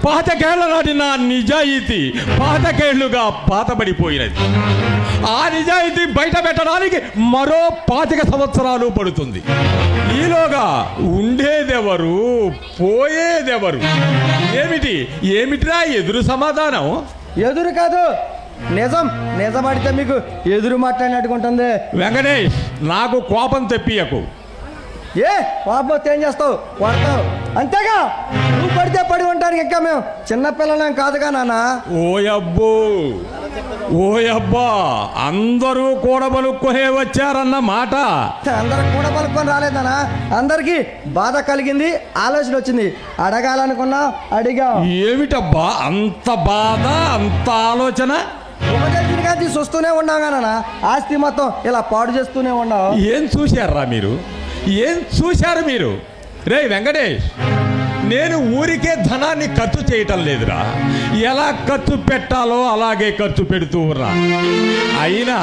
పాతకేళ్ల నాటి నా నిజాయితీ పాతకేళ్లుగా పాతబడిపోయినది. ఆ నిజాయితీ బయట పెట్టడానికి మరో 25 సంవత్సరాలు పడుతుంది. ఈలోగా ఉండేదెవరు, పోయేదెవరు? ఏమిటిరా ఎదురు సమాధానం? ఎదురు కాదు, నిజం అడితే మీకు ఎదురు మాట్లాడినట్టుకుంటుంది. వెంకటేష్, నాకు కోపం తెప్పియకు. ఏ కోపం ఏం చేస్తావు? కొడతావు అంతేగా. నువ్వు పడితే పడి ఉంటానికి ఇంకా మేము చిన్నపిల్లలేం కాదుగా నాన్న. ఓయబ్బా, అందరూ కూడబలుక్కునే వచ్చారన్న మాట. అందరూ కూడబలుక్కొని రాలేదనా, అందరికి బాధ కలిగింది, ఆలోచన వచ్చింది, అడగాలనుకున్నా అడిగా. ఏమిటబ్బా అంత బాధ, అంత ఆలోచన? ఉపదేశంగా చూస్తూనే ఉన్నాగా నాన్న, ఆస్తి మొత్తం ఇలా పాడు చేస్తూనే ఉన్నావు. ఏం చూశారా మీరు? ఏం చూశారు మీరు? రే వెంకటేష్, నేను ఊరికే ధనాన్ని ఖర్చు చేయటం లేదురా. ఎలా ఖర్చు పెట్టాలో అలాగే ఖర్చు పెడుతూ ఉన్నా. అయినా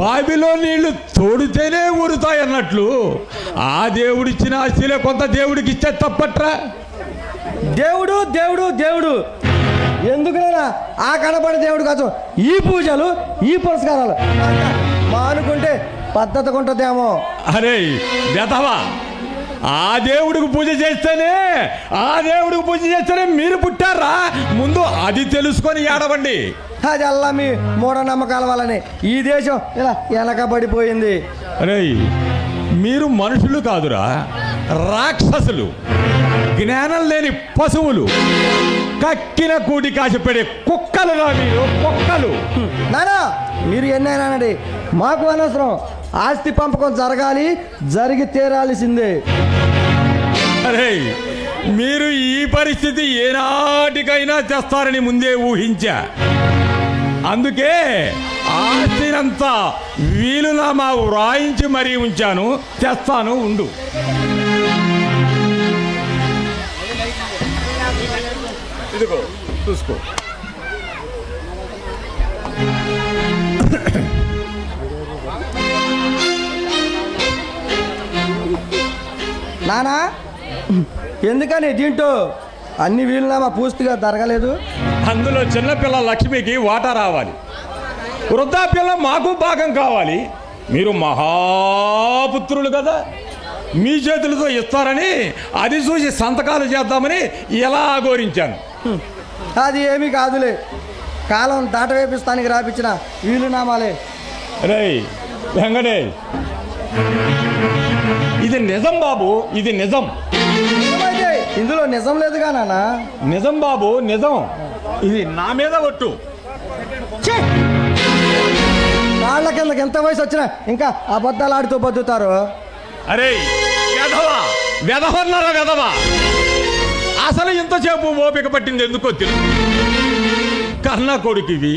బావిలో నీళ్లు తోడితేనే ఊరుతాయన్నట్లు ఆ దేవుడిచ్చిన ఆస్తిలో కొంత దేవుడికి ఇచ్చే తప్పట్రా. దేవుడు దేవుడు దేవుడు ఎందుకునా? ఆ కనబడే దేవుడు కాదు, ఈ పూజలు, ఈ పురస్కారాలు మానుకుంటే పద్ధతిగా ఉంటుందేమో. అరే వెధవా, ఆ దేవుడికి పూజ చేస్తేనే మీరు పుట్టారా? ముందు అది తెలుసుకొని ఏడవండి. అది అల్లా మీ మూఢనమ్మకాల వల్లనే ఈ దేశం ఇలా వెనకబడిపోయింది. అరే మీరు మనుషులు కాదురా, రాక్షసులు, జ్ఞానం లేని పశువులు, కక్కిన కూటి కాసిపడే కుక్కలురా మీరు, కుక్కలు. నానా మీరు ఎన్నైనానండి, మాకు అనవసరం. ఆస్తి పంపకం జరగాలి, జరిగి తీరాల్సిందే. అరే మీరు ఈ పరిస్థితి ఏనాటికైనా చేస్తారని ముందే ఊహించా. అందుకే ఆస్తినంతా వీలునామా వ్రాయించి మరీ ఉంచాను, చేస్తాను, ఉండు. ఇదిగో చూసుకో. నానా ఎందుకని దీంట్లో అన్ని వీలునామా పూర్తిగా జరగలేదు? అందులో చిన్నపిల్ల లక్ష్మికి వాటా రావాలి, వృద్ధాప్యంలో మాకు భాగం కావాలి. మీరు మహాపుత్రులు కదా, మీ చేతులతో ఇస్తారని అది చూసి సంతకాలు చేద్దామని ఎలా ఆగోరించాను. అది ఏమీ కాదులే, కాలం దాటవేపిస్తానికి రాపించిన వీలునామాలే. రేయ్ వెంకటేష్, ఇది నిజం బాబు, ఇది నిజం. ఇందులో నిజం లేదుగా నాన్న. నిజం బాబు, నిజం. ఇది నా మీద ఒట్టు. వాళ్ళ కిందకి ఎంత వయసు వచ్చినా ఇంకా అబద్ధాలు ఆడుతూ బతుకుతారు. అరే వెధవా, వెధవన్నారా వెధవా, అసలు ఇంతసేపు ఓపిక పట్టింది ఎందుకో తెలుసు. కన్న కొడుకువి,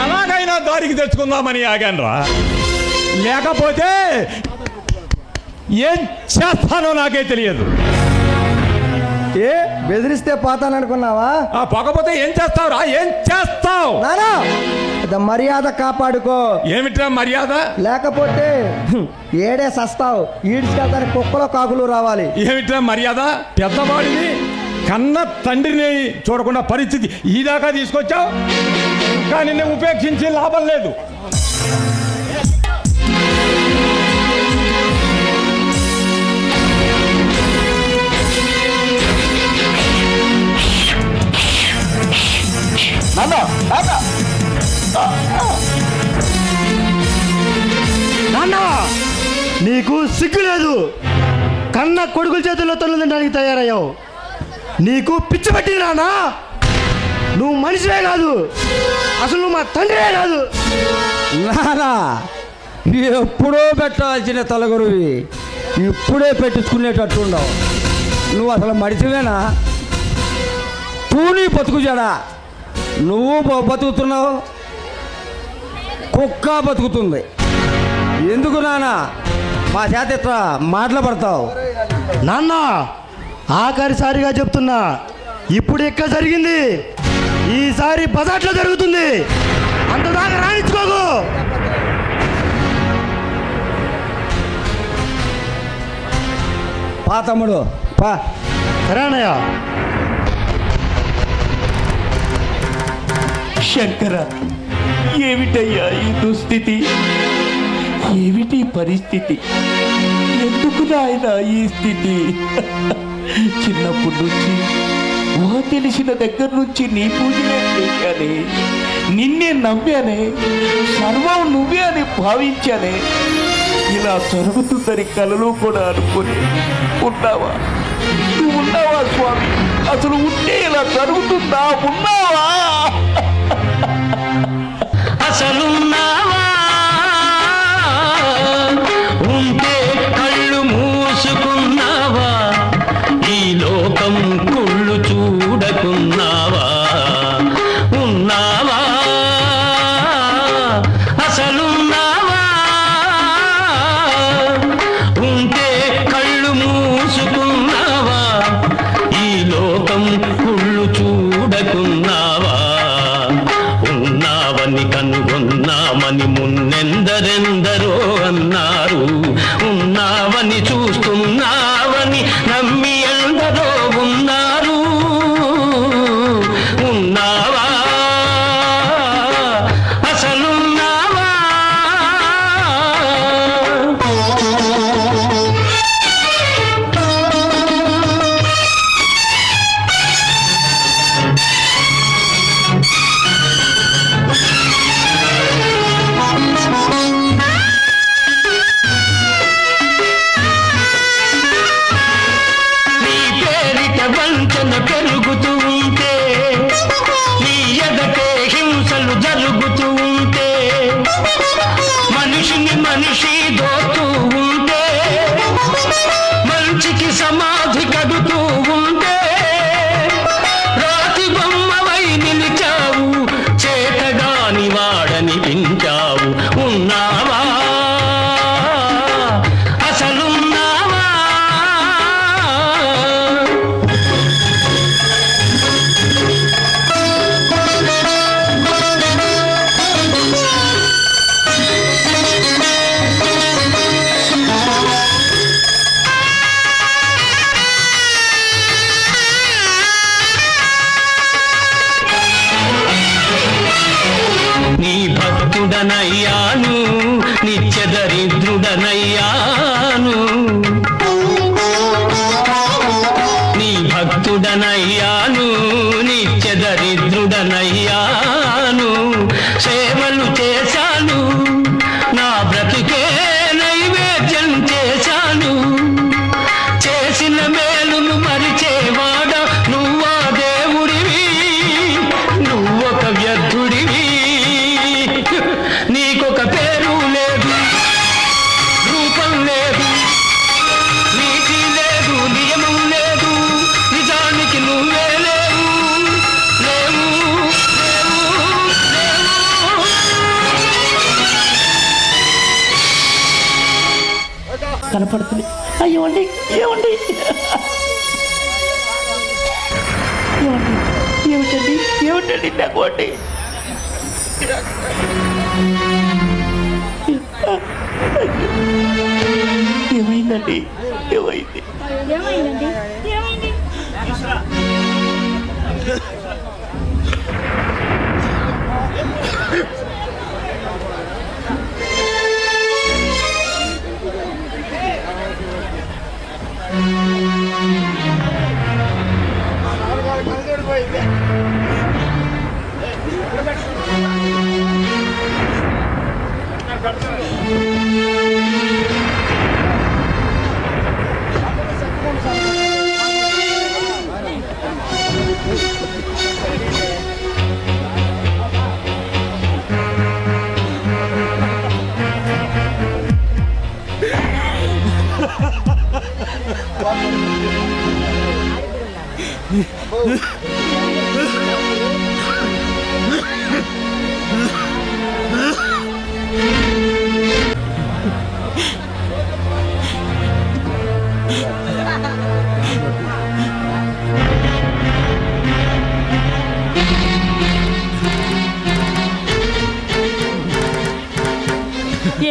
ఎలాగైనా దారికి తెచ్చుకుందామని ఆగానురా. లేకపోతే ఏం చేస్తానో నాకే తెలియదు. ఏ బెదిరిస్తే పోతాననుకున్నావా? పోకపోతే ఏం చేస్తావురా? ఏం చేస్తావు? నానా మర్యాద కాపాడుకో. ఏమిట్రా మర్యాద? లేకపోతే ఏడే సస్తావు. ఈడ్చుకెళ్తానికి కుక్కలో కాకులు రావాలి. ఏమిట్రా మర్యాద? పెద్దవాడిని, కన్న తండ్రిని చూడకుండా పరిస్థితి ఈ దాకా తీసుకొచ్చావు. కానీ నిన్ను ఉపేక్షించి లాభం లేదు. నాన్న నీకు సిగ్గు లేదు. కన్న కొడుకుల చేతుల్లో తల్లు తినడానికి తయారయ్యావు. నీకు పిచ్చి పట్టింది నాన్న. నువ్వు మనిషివే కాదు, అసలు నువ్వు మా తండ్రివే కాదు. నానా ఎప్పుడో పెట్టాల్సిన తలగొరువి ఇప్పుడే పెట్టించుకునేటట్టు ఉండవు. నువ్వు అసలు మడిచివేనా? తూని బతుకు జడా. నువ్వు బతుకుతున్నావు, కుక్క బతుకుతుంది. ఎందుకు నానా మా చేత ఇట్లా మాటలు పడతావు? నాన్న ఆఖరిసారిగా చెప్తున్నా, ఇప్పుడు ఎక్కడ జరిగింది ఈసారి బజాట్లో జరుగుతుంది. అంతదాకా రాణించుకోకు. పా తమ్ముడు పా. సరేనయ్యా. శంకర, ఏమిటయ్యా ఈ దుస్థితి? ఏమిటి పరిస్థితి? ఎందుకు నాయన ఈ స్థితి? చిన్నప్పటి నుంచి ఊహ తెలిసిన దగ్గర నుంచి నీ పూజనే చేశానే, నిన్నే నమ్మానే, సర్వం నువ్వే అని భావించానే. ఇలా జరుగుతుందని కలలో కూడా అనుకుని ఉన్నావా? నువ్వు ఉన్నావా స్వామి? అసలు ఉంటే ఇలా జరుగుతుందా? ఉన్నావా? అసలున్నావా? ఉంటే కళ్ళు మూసుకున్నావా? ఈ లోకం కుళ్ళు చూడకున్నావా? ఉన్నావా? అసలున్నావా? ఉంటే కళ్ళు మూసుకున్నావా? ఈ లోకం కుళ్ళు చూడకున్నావా? ఉన్నావని కనుగొన్నామని మున్నెందరెందరో అన్నారు. ఉన్నావని చూస్తున్నావని నమ్మి ఎందరో ఉన్నారు. ఉన్నావా? అసలున్నావా? వంచన పెరుగుతూ ఉంటే, నీ ఎదటే హింసలు జరుగుతూ ఉంటే, మనిషిని మనిషి దోస్తూ ఉంటే, మంచికి సమాధి కడుతూ ఉంటే, రాతి బొమ్మవై నిలిచావు, చేతగాని వాడని పించావు. ఉన్నావా? అసలున్నావా? నీ భక్తుడనయ్యాను, నిత్య దరిద్రుడనయ్యాను. నీ భక్తుడనయ్యాను, నిత్య దరిద్రుడనయ్యాను. సేవలు చేశాను, నా బ్రతుకే నైవేద్యం చేశాను. చేసిన మేలును మరిచేవాడ నువ్వా దేవుడివి, నువ్వొక వ్యర్థుడివి. నీకొక పేరు లేదు, రూపం లేదు, నీతి లేదు, నియమం లేదు. నిజానికి నువ్వే లేవు, లేవు, లేవు, లేవు. కనపడుతుంది. అయ్యోండి, ఏమండి? ఏమండి? ఏమిటండి? ఏమిటండి నాకు అండి? ఏమైందండి? ఏమైంది?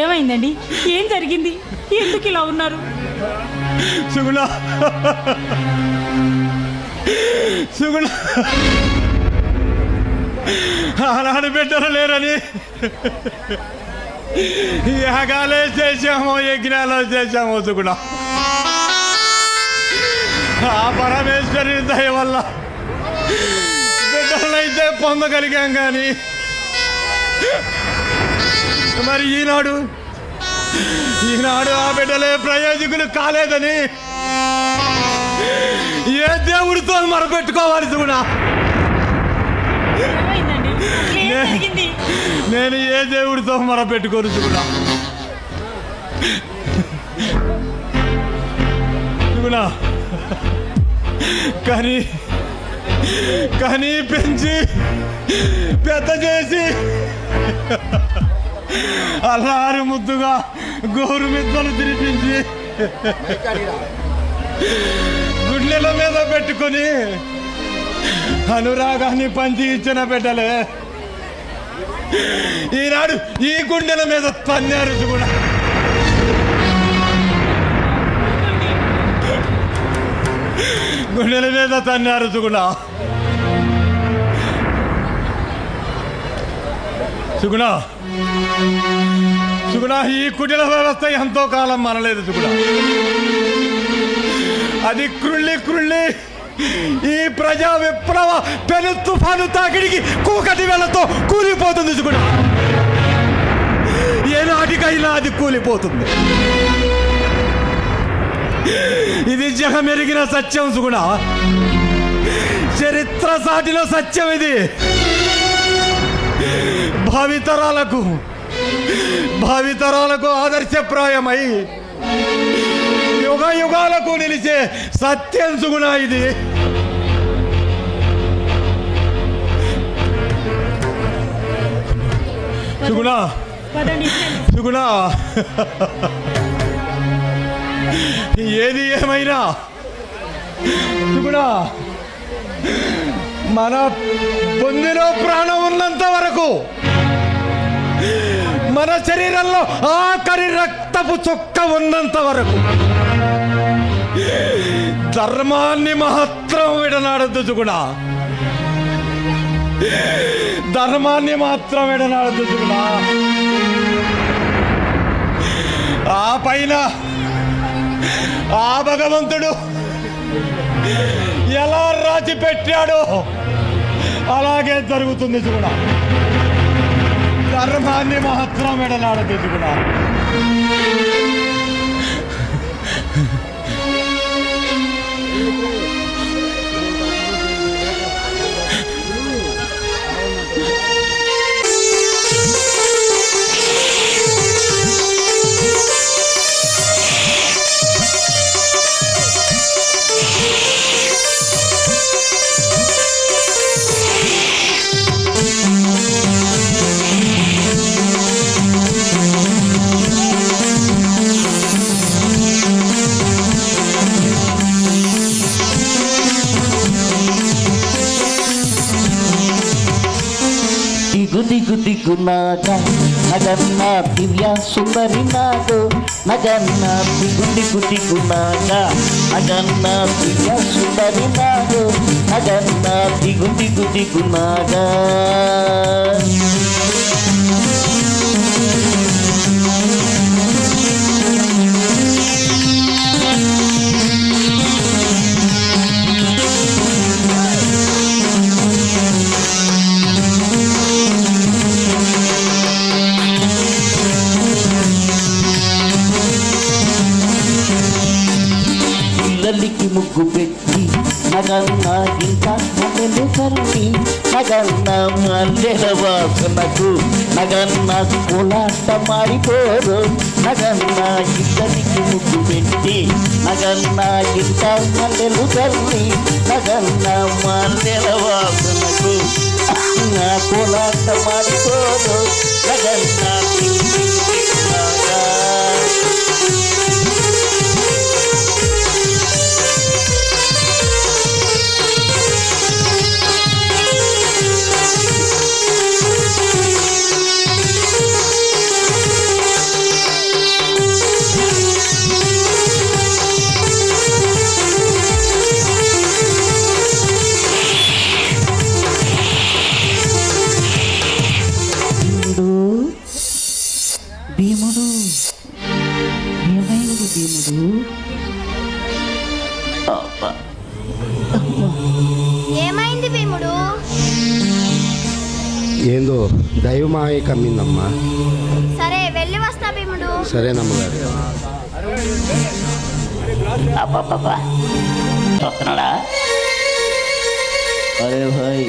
ఏమైందండి? ఏం జరిగింది? ఎందుకు ఇలా ఉన్నారు? సుగుణ సుగుణ ఆనాడు బిడ్డలు లేరని యాగాలే చేశామో యజ్ఞాలు చేశామో సుగుణ. ఆ పరమేశ్వరి దయ వల్ల బిడ్డలైతే పొందగలిగాం కానీ మరి ఈనాడు ఆ బిడ్డలే ప్రయోజకులు కాలేదని ఏ దేవుడితో మొరపెట్టుకోవాలి సుగుణ? నేను ఏ దేవుడితో మొరపెట్టుకోను సుగుణ. సుగుణ కానీ పెంచి పెద్ద చేసి అల్లారు ముద్దుగా గోరు మిద్దలు తినిపించి గుడ్లెల మీద పెట్టుకొని అనురాగాన్ని పంచి ఇచ్చిన బిడ్డలే ఈనాడు ఈ గుండెల మీద తన్నారు కూడా. గుండెల మీద తన్నారు సుగుణ. సుగుణ ఈ కుటిల వ్యవస్థ ఎంతో కాలం మనలేదు సుగుణ. అది కృళ్ళి ఈ ప్రజా విప్లవ పెను తుఫాను తాకిడికి కూకటి వేళతో కూలిపోతుంది సుగుణ. ఏనాటికైనా అది కూలిపోతుంది. ఇది జగమెరిగిన సత్యం సుగుణ. చరిత్ర సాటిలో సత్యం ఇది. భావితరాలకు ఆదర్శప్రాయమై యుగాలకు నిలిచే సత్యం సుగుణ ఇది. సుగుణ ఏది ఏమైనా సుగుణ మన పొందిలో ప్రాణం ఉన్నంత వరకు, మన శరీరంలో ఆఖరి రక్తపు చుక్క ఉన్నంత వరకు ధర్మాన్ని మాత్రం విడనాడద్దు సుగుణ. ధర్మాన్ని మాత్రం విడనాడద్దు సుగుణ. ఆ పైన ఆ భగవంతుడు ఎలా రాసి పెట్టాడో అలాగే జరుగుతుంది సుగుణ. ధర్మాన్ని మాత్రం విడనాడద్దు సుగుణ. దిగునాగా నగన్న దివ్య సుందరి నాగో నగన్న దిగునాగా నగన్న దివ్య సుందరి నాగో నగన్న దిగునాగా. పిల్లలకి ముగ్గు పెట్టి నగన్న ఇంకా మల్లెలు కరుణి నగన్న మల్లెల వాసనకు నగన్న కోలాట మారిపోరు నగన్న ఇద్దరికి ముగ్గు పెట్టి నగన్న ఇంట మల్లెలు తల్లి నగన్న మల్లెల వాసనకు నా కోలాట మాడిపోదు నగన్న భీముడు ఏమైంది భీముడు ఏమైంది భీముడు? ఏందో దైవమాయ కమ్మిందమ్మా. సరే వెళ్ళి వస్తా భీముడు. సరేనమ్మగారు. వస్తున్నాడా? అరే భాయ్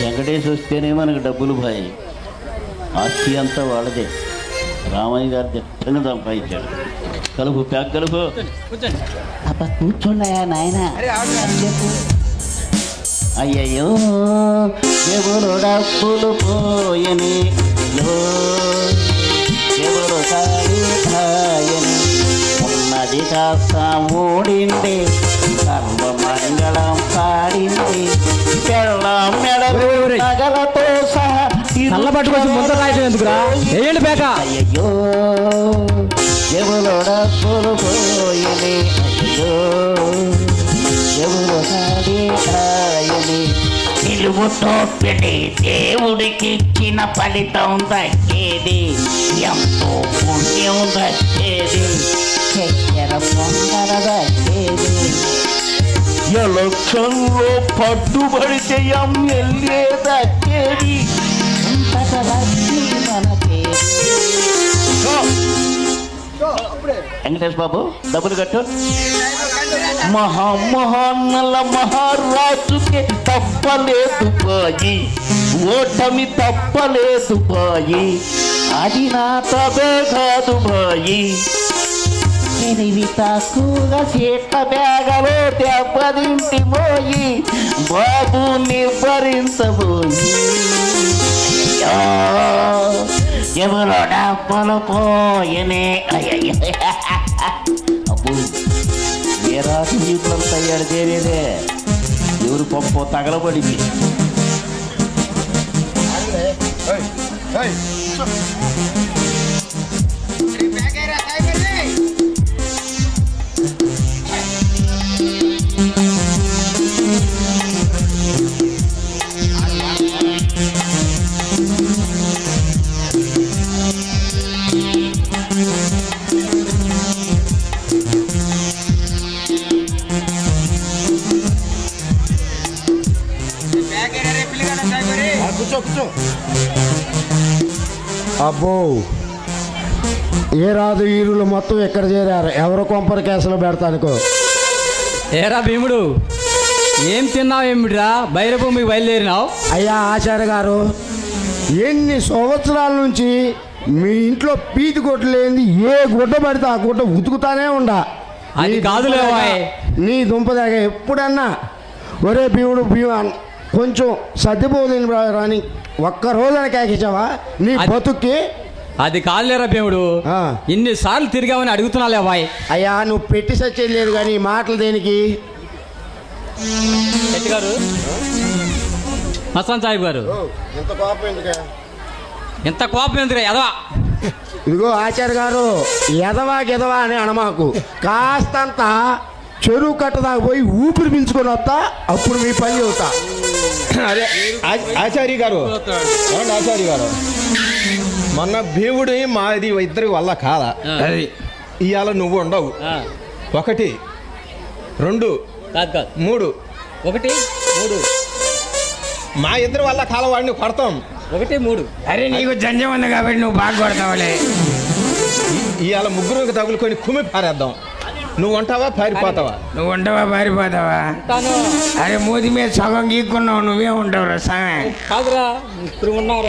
వెంకటేష్ వస్తేనే మనకు డబ్బులు భాయ్. ఆస్తి అంతా వాళ్ళదే. రామయ్య గారు దిట్టంగా సంపాదించాడు. కలుపు ప్యాక్ కలుపు. అబ్బా కూర్చున్నాయా నాయన. అయ్యయ్యో ఎవరు డబ్బులు పోయని ఎవరు కాయని ఉన్నది కాస్త మూడింది సర్వమంగళం పాడింది పెళ్ళం మెడలు నగలతో సహా పట్టుకొచ్చి ముందు రాయటం ఎందుకురా? ఏంటి పేక? అయ్యో ఎవరు డబ్బులు పోయని అయ్యో ఎవరు కాయని నిలువుతో పెట్టి దేవుడికి ఇచ్చిన ఫలితం దక్కేది ఎంతో పుణ్యం దక్కేది చక్కెర పొంగర దక్కేది ఎలక్షన్లో పట్టుబడితే ఎమ్మెల్యే దక్కేది అంతట లక్ష్మి మనకేది. వెంకటేష్ బాబు డబ్బులు కట్టు. మహామహాన్నల మహారాజుకి తప్పలేదు బాయి ఓటమి తప్పలేదు బాయి అది నా తబే కాదు బాయి ఎనివి తక్కువగా సీట్ల బ్యాగలో దెబ్బతింటి పోయి బాబు నిబ్బరించబోయి ఎవరో డబ్బులు పోయనే అబ్బు ఏ రాత్రి జీపులంతా అయ్యాడు తేలేదే. ఎవరు పప్పు తగలబడింది. అబ్బో ఏ రాదు వీరులు మొత్తం ఎక్కడ చేరారు? ఎవరో కొంపర కేసులో పెడతానుకో. ఏరా భీముడు ఏం తిన్నావు ఏమిటిరా? బైరభూమికి బయలుదేరినావు? అయ్యా ఆచార్య గారు ఎన్ని సంవత్సరాల నుంచి మీ ఇంట్లో పీతి గుడ్డ లేని ఏ గుడ్డ పడితే ఆ గుడ్డ ఉతుకుతానే ఉండా. అది కాదులేవా నీ దుంపదాగా ఎప్పుడన్నా ఒరే భీముడు కొంచెం సర్దిపోదని రాని ఒక్కరోజున కేకించావా నీ బతుక్కి? అది కాదులేరా భీముడు, ఇన్నిసార్లు తిరిగామని అడుగుతున్నాలే అబ్బాయి. అయ్యా నువ్వు పెట్టి సచ్చేది లేదు కానీ ఈ మాటలు దేనికి? గారు మస్తాన్ సాహిబ్ గారు ఎంత కోపం ఎందుకు ఎదవా? ఇదిగో ఆచార్య గారు ఎదవా అని అనమాకు. కాస్తంత చెరువు కట్ట దాకా పోయి ఊపిరి పీల్చుకొని వస్తా, అప్పుడు మీ పని అవుతా. అదే ఆచార్య గారు మొన్న భీముడు మాది ఇద్దరి వల్ల కాదా? ఇవాళ నువ్వు ఉండవు. 1 2 3 1 3 మా ఇద్దరి వల్ల కాలం వాడిని కొడతాం. 1 3. అరే నీకు జంజం ఉంది కాబట్టి నువ్వు బాగా కొడతావులే. ఇవాళ ముగ్గురు తగులుకొని కుమ్మి పారేద్దాం. నువ్వు ఉంటావా పారిపోతావా? నువ్వు ఉంటావా పారిపోతావా? అరే మూతి మీద సగం గీక్కున్నావు, నువ్వే ఉంటావు రా సామె. కాదురా ముగ్గురు ఉన్నావు.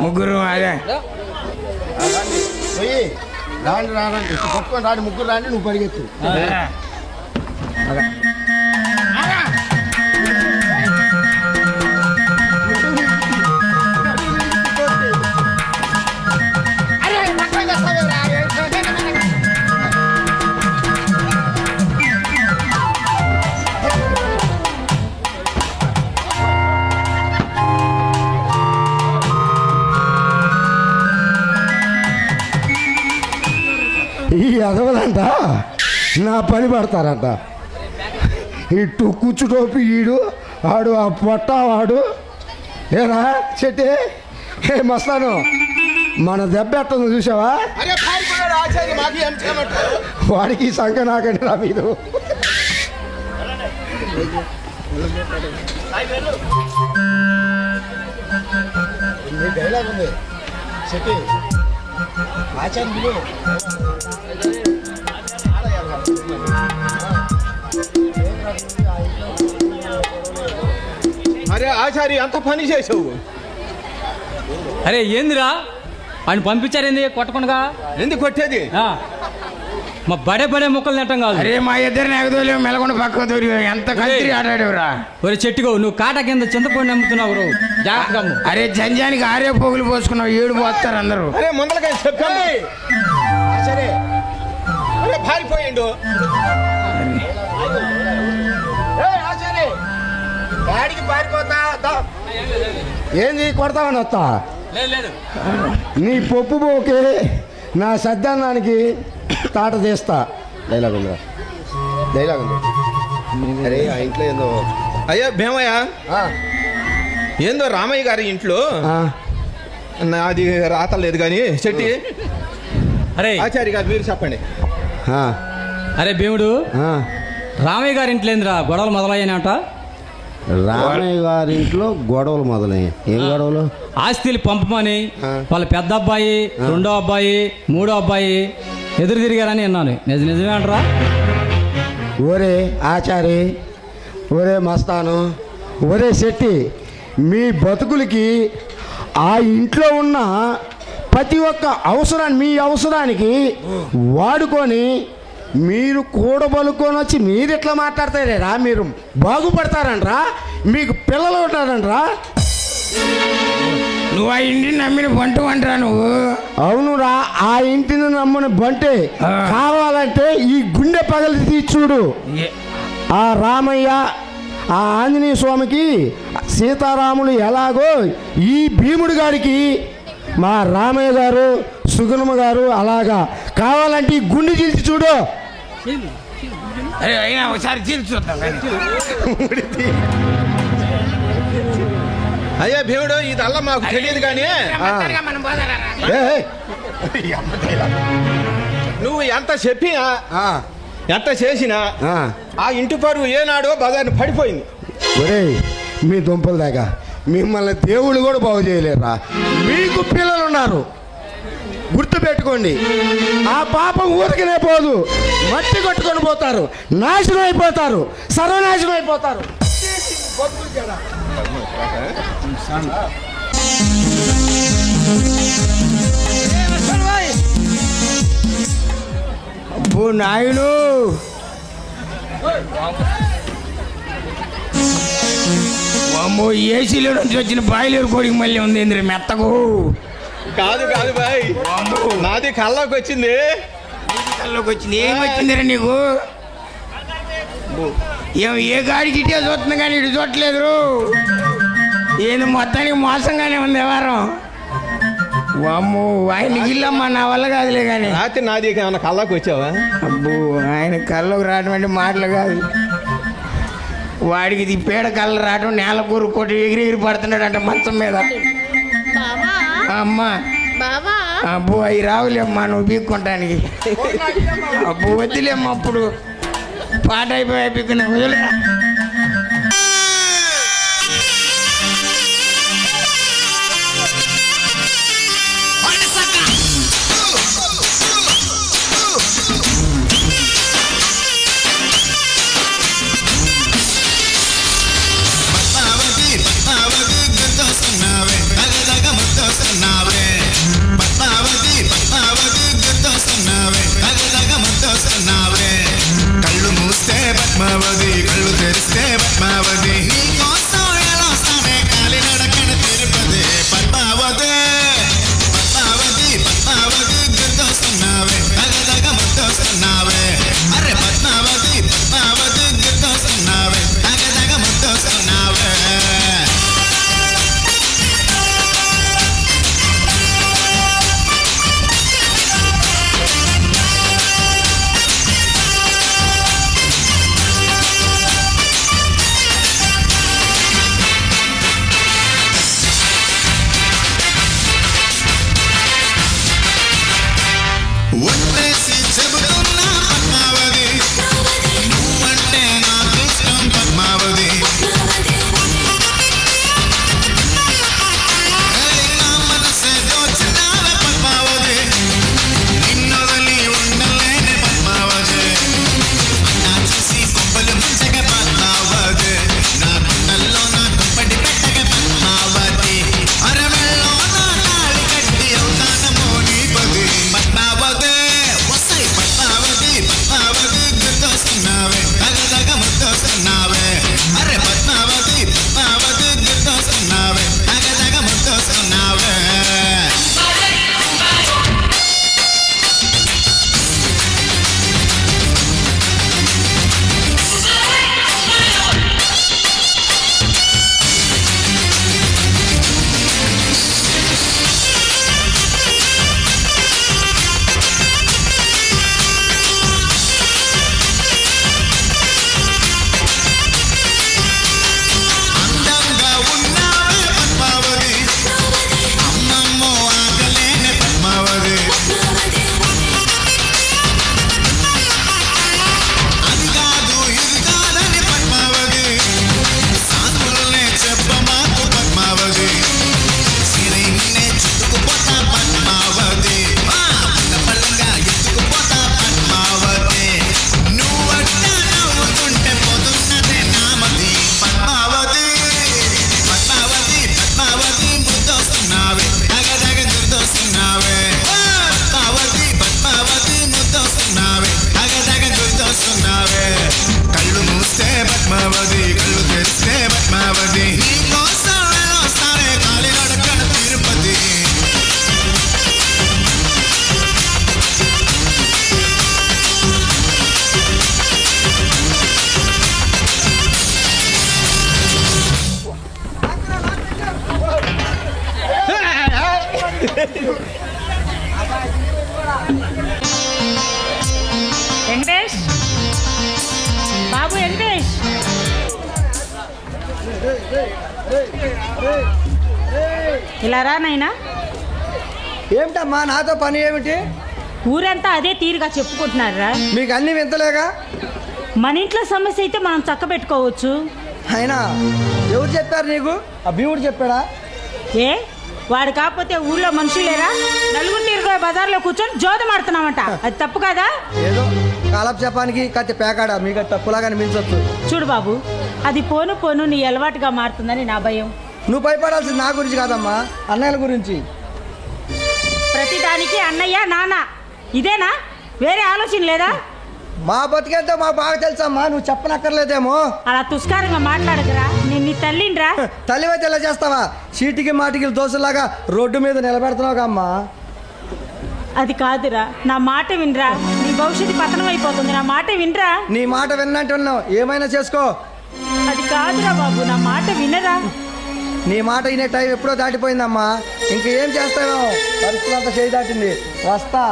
ముగ్గురు అదే రాండి రాండి పట్టుకొని రాండి, ముగ్గురు రాండి, నువ్వు పరిగెత్తు. ఈ ఎదవలంట నా పని పడతారంట. ఇటు కూర్చుటోపి ఈడు ఆడు, ఆ పొట్ట వాడు. ఏరా చెట్టే, ఏ మస్తాను, మన దెబ్బ ఎట్టుంది చూసావా? వాడికి సంఖ్య నాకండి రా మీరు. డైలాగ్ ఉంది చెట్టి ఆచార్యులు. అరే ఆచార్య అంత పని చేసావు. అరే ఏందిరా ఆయన పంపించారేంది కొట్టకుండా? ఎందుకు కొట్టేది? మా బడే బడే ముక్కలు నెట్టం కాదు. అరే మా ఇద్దరిని ఎగదోలే మెలగొండ పక్క దూరి ఎంత కత్తిరి ఆడాడేవరా. ఒరే చెట్టుకో, నువ్వు కాట కింద చింతపండు నమ్ముతున్నావు. జాగ్రత్తగా. అరే జంజానికి 6 పోగులు పోసుకున్నావు, 7 పోస్తారు అందరూ. అరే ముందరగా చెప్పాను. సరే అరే పారిపోయిండు. గాడికి పారిపోతా. ఏంది కొడతామని వస్తా? నీ పప్పు పోకే నా సద్దాన్నానికి తాట తీస్తా. డైలాగ్ ఉందా? డైలాగ్ ఉంది. అరే ఆ ఇంట్లో ఏందో. అయ్యా భీమయ్య, ఏందో రామయ్య గారి ఇంట్లో అది రాతలేదు కానీ చెట్టి. అరే ఆచార్య గారు మీరు చెప్పండి. అరే భీముడు, రామయ్య గారి ఇంట్లో ఏందిరా గొడవలు మొదలయ్యానంట? రామయ్య గారి ఇంట్లో గొడవలు మొదలయ్యాయి. ఏం గొడవలు? ఆస్తిలు పంపమని వాళ్ళ పెద్ద అబ్బాయి, రెండో అబ్బాయి, మూడో అబ్బాయి ఎదురు తిరిగారని విన్నాను. నిజమే అంటారా? ఒరే ఆచారి, ఒరే మస్తాను, ఒరే శెట్టి, మీ బతుకులకి ఆ ఇంట్లో ఉన్న ప్రతి ఒక్క అవసరాన్ని మీ అవసరానికి వాడుకొని మీరు కూడబలుకొని వచ్చి మీరు ఎట్లా మాట్లాడతారా? మీరు బాగుపడతారంట్రా? మీకు పిల్లలు ఉంటారంట్రా? నువ్వు ఆ ఇంటిని నమ్మిన బంటు అంటరా నువ్వు? అవునురా, ఆ ఇంటిని నమ్మిన బంటే. కావాలంటే ఈ గుండె పగలి తీసి చూడు. ఆ రామయ్య, ఆ ఆంజనేయ స్వామికి సీతారాములు ఎలాగో ఈ భీముడి గారికి మా రామయ్య గారు, సుగుణమ్మ గారు అలాగా. కావాలంటే ఈ గుండె చీల్చి చూడు. అరే అయినా ఒకసారి చీల్చి చూద్దాం. అయ్యా భీముడు, ఇదల్లా మాకు తెలియదు కానీ నువ్వు ఎంత చెప్పినా ఎంత చేసినా ఆ ఇంటి పరువు ఏనాడో బజార్ని పడిపోయింది. ఒరే మీ దుంపల దాకా మిమ్మల్ని దేవుళ్ళు కూడా బాగు చేయలేరా? మీకు పిల్లలు ఉన్నారు, గుర్తుపెట్టుకోండి. ఆ పాపం ఊరికనే పోదు, మట్టి కొట్టుకొని పోతారు, నాశనం అయిపోతారు, సర్వనాశనం అయిపోతారు. అబ్బో నాయుడు, అమ్మో ఏసీలో నుంచి వచ్చిన బాయిలర్ కోడికి మళ్ళీ ఉంది ఇంద్ర మెత్తకు. కాదు కాదు బాయ్, నాది కల్లోకి వచ్చింది. కల్లోకి వచ్చింది? ఏం వచ్చిందిరా నీకు? ఏం ఏ గాడికి ఇటే చూస్తుంది కానీ ఇటు చూడట్లేదు. ఏంది మొత్తానికి మోసంగానే ఉంది వ్యవహారం. అమ్మో ఆయనకి ఇల్లమ్మా, నా వల్ల కాదులే కానీ. రాత్రి నాది ఏమన్నా కల్లోకి వచ్చావా? అబ్బో ఆయన కల్లోకి రావడం అంటే మాటలు కాదు. వాడికి ఇది పేడ కళ్ళు రావడం, నేల కూర కొట్టి ఎగిరి ఎగిరి పడుతున్నాడంట మంచం మీద. అమ్మా అబ్బో అవి రావులేమ్మా నువ్వు బీక్కుంటానికి. అబ్బో వద్దులేమ్మా, అప్పుడు పాట అయిపోయి బీక్కున్నా వదిలే. పద్మావతి గుర్తొస్తున్నావే, వెంకటేష్ బాబు, వెంకటేష్ ఇలా రా నాయనా. ఏమిటమ్మా నాతో పని ఏమిటి? ఊరంతా అదే తీరుగా చెప్పుకుంటున్నారా? మీకు అన్ని వింతలేగా. మన ఇంట్లో సమస్య అయితే మనం చక్క పెట్టుకోవచ్చు. అయినా ఎవరు చెప్పారు నీకు? ఆ భీముడు చెప్పాడా? ఏ వాడు కాకపోతే ఊళ్ళో మనుషులు లేరా? నలుగురు తీరుగా బజార్లో కూర్చొని జోదం ఆడుతున్నామంట. అది తప్పు కదా? ఏదో కాలపు చెప్పానికి కత్తి పేకాడ మీకు తప్పులాగా అనిపించవచ్చు. చూడు బాబు, అది పోను పోను నీ అలవాటుగా మారుతుందని నా భయం. నువ్వు భయపడాల్సింది నా గురించి కాదమ్మా, అన్నయ్యల గురించి. ప్రతిదానికి అన్నయ్య నాన్న ఇదేనా? వేరే ఆలోచన లేదా? మా బతికేంతో మాకు బాగా తెలుసమ్మా, నువ్వు చెప్పనక్కర్లేదేమో. అలా తుస్కారంగా మాట్లాడదురా, నేను నీ తల్లినిరా. తల్లివైతే ఎలా చేస్తావా? చీటికి మాటికి దోశలాగా రోడ్డు మీద నిలబెడుతున్నావుగా అమ్మా. అది కాదురా, నా మాట వినరా. నీ భవిష్యత్తు పతనం అయిపోతుంది, నా మాట వినరా. నీ మాట విన్నంటున్నావు, ఏమైనా చేసుకో. అది కాదురా బాబు, నా మాట వినరా. నీ మాట వినే టైం ఎప్పుడో దాటిపోయిందమ్మా. ఇంకేం చేస్తావో, పరిస్థితి అంతా చేయి దాటింది. వస్తా.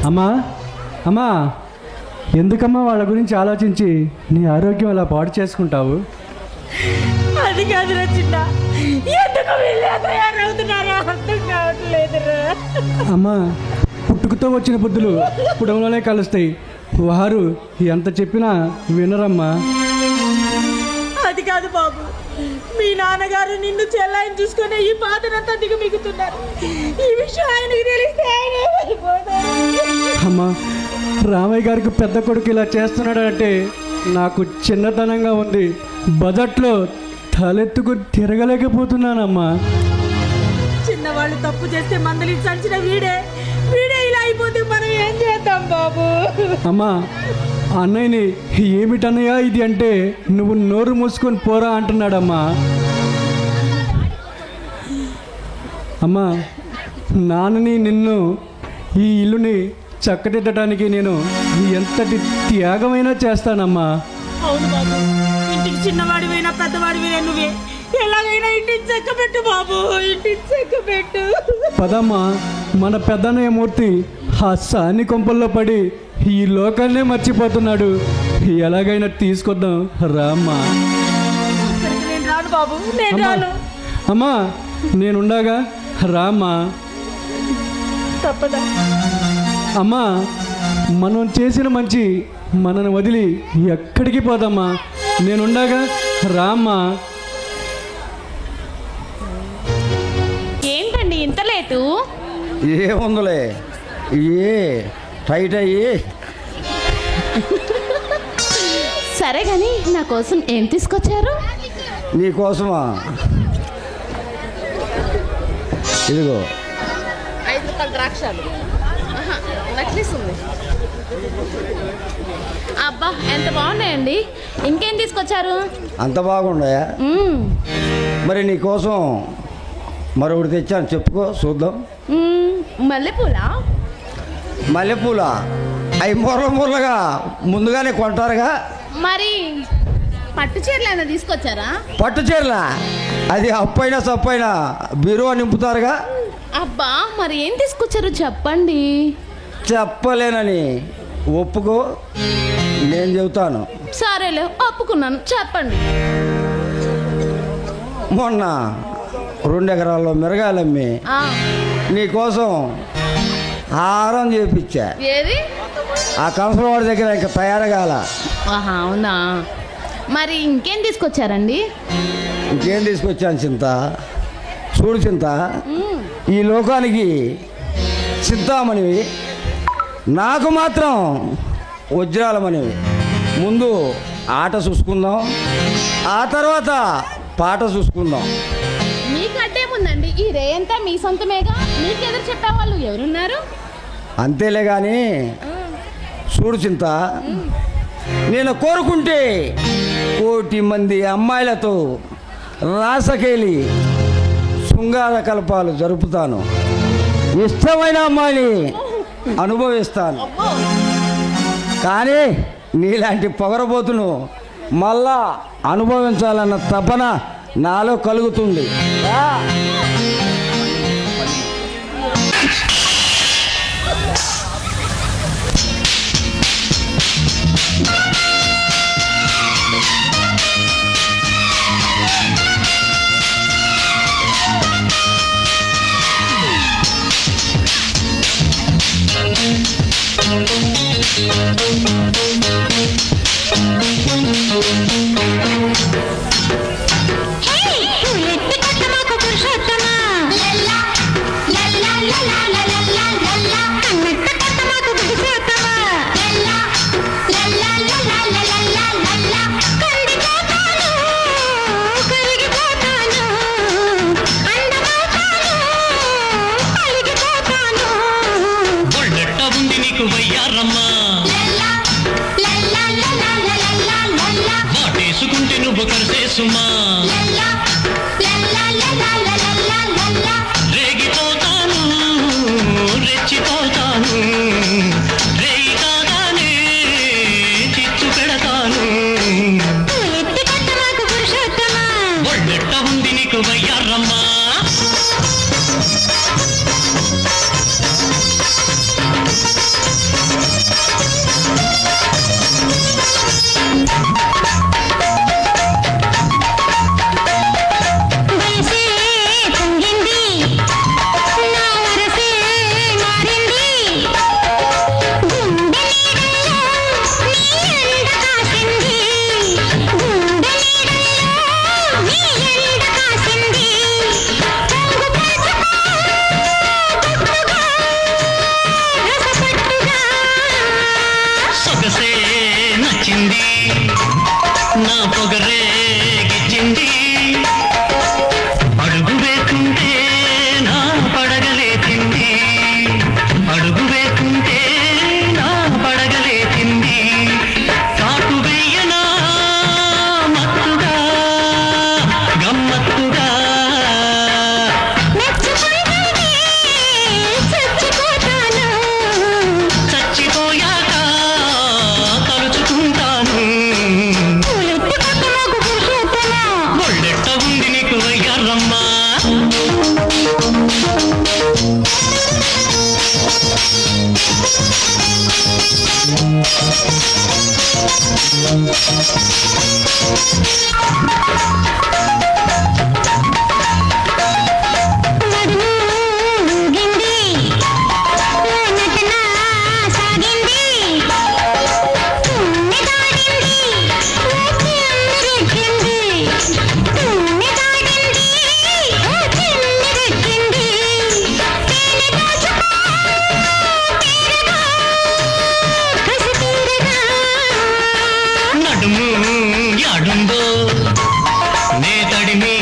అమ్మా అమ్మా, ఎందుకమ్మా వాళ్ళ గురించి ఆలోచించి నీ ఆరోగ్యం అలా పాడు చేసుకుంటావు? అది కాదురా చిన్న, ఎందుకు వీళ్ళు తయారవుతున్నారో అర్థం కావట్లేదురా. అమ్మా, పుట్టుకతో వచ్చిన బుద్ధులు పుడంలోనే కలుస్తాయి. వారు ఎంత చెప్పినా వినరమ్మా. అది కాదు బాబు, మీ నాన్నగారు నిన్ను చెల్లాయిని చూసుకునే ఈ బాధనంతా దిగమిగుతున్నారు. ఈ విషయం ఆయనకి తెలిస్తే ఆయన ఏమైపోతారు? అమ్మా, రామయ్య గారికి పెద్ద కొడుకు ఇలా చేస్తున్నాడంటే నాకు చిన్నతనంగా ఉంది. బజట్లో తలెత్తుకు తిరగలేకపోతున్నానమ్మా. చిన్నవాళ్ళు తప్పు చేస్తే మందలించాల్సిన వీడే ఇలా అయిపోతే మనం ఏం చేద్దాం బాబు? అమ్మా, అన్నయ్యని ఏమిటన్నయ్యా ఇది అంటే నువ్వు నోరు మూసుకొని పోరా అంటున్నాడమ్మా. అమ్మా, నాన్నని నిన్ను ఈ ఇల్లుని చక్కదిద్దడానికి నేను ఎంతటి త్యాగమైనా చేస్తానమ్మా. అవును బాబు, ఇంటికి చిన్నవాడివైనా పెద్దవాడివైనా నువ్వే ఎలాగైనా ఇంటిని చెక్కబెట్టు బాబు, ఇంటిని చెక్కబెట్టు. పదమ్మా, మన పెద్దన్నయ్య మూర్తి ఆ సాని కొంపల్లో పడి ఈ లోకాన్నే మర్చిపోతున్నాడు. ఎలాగైనా తీసుకొద్దాం రామ్మా. నేను రాను బాబు, నేను రాను. అమ్మా, నేనుండగా రామ్మా. తప్పదా? అమ్మా, మనం చేసిన మంచి మనను వదిలి ఎక్కడికి పోదమ్మా. నేనుండగా రామ్మా. ఏంటండి ఇంత లేటు? ఏముందులే, ఏ టైట్ అయ్యి. సరే కానీ నా కోసం ఏం తీసుకొచ్చారు? నీకోసమా? ఇదిగో 5 రూపాయల ద్రాక్షాలు, నెక్లెస్ ఉంది. అబ్బా ఎంత బాగున్నాయండి. ఇంకేం తీసుకొచ్చారు? అంత బాగుండయా? మరి నీకోసం మరొకటి తెచ్చాను, చెప్పుకో చూద్దాం. మల్లెపూలా? మల్లెపూలా? అవి మూరలుగా ముందుగానే కొంటారుగా. మరి పట్టు చీరలు ఏమైనా తీసుకొచ్చారా? పట్టు చీరలా? అది అప్పైనా సప్పైనా బీరువా నింపుతారుగా. అబ్బా మరి ఏం తీసుకొచ్చారు చెప్పండి. చెప్పలేనని ఒప్పుకో, నేను చెబుతాను. సరేలే ఒప్పుకున్నాను, చెప్పండి. మొన్న 2 ఎకరాల్లో మిరగాయలమ్మి నీకోసం హారం చేపించా. ఏది? ఆ కంసలవాడి దగ్గర ఇంకా తయారుగాల. ఆహా అవునా. మరి ఇంకేం తీసుకొచ్చారండి? ఇంకేం తీసుకొచ్చాను చింత. చూడు చింత, ఈ లోకానికి చింతామణివి, నాకు మాత్రం వజ్రాలమణివి. ముందు ఆట చూసుకుందాం, ఆ తర్వాత పాట చూసుకుందాం. మీకట్టేముందండి, ఈ రే అంతా మీ సొంతమేగా. మీకు ఎదురు చెప్పేవాళ్ళు ఎవరున్నారు? అంతేలే కానీ చూడు చింత, నేను కోరుకుంటే 1,000,000 మంది అమ్మాయిలతో రాసకేలి శృంగార కల్పాలు జరుపుతాను. ఇష్టమైన అమ్మాయిని అనుభవిస్తాను. కానీ నీలాంటి పొగరబోతును మళ్ళా అనుభవించాలన్న తపన నాలో కలుగుతుంది. రేగిపోతాను రెచ్చిపోతాను రేయి కాగానే చిచ్చు పెడతాను ఒళ్ళెట్ట ఉంది నీకు వయ్యారమ్మా నా పొగరే గిచ్చింది అడుగు వేస్తుంటే నా పడగలేచింది అడుగు వేస్తుంటే నా పడగలేచింది కాటు వెయ్యనా మత్తుగా గమ్మత్తుగా చచ్చిపోయాక తలుచుకుంటాను ఒళ్ళెట్ట ఉంది నీకు వయ్యారమ్మా నడుము యాడుందో నే తడిమి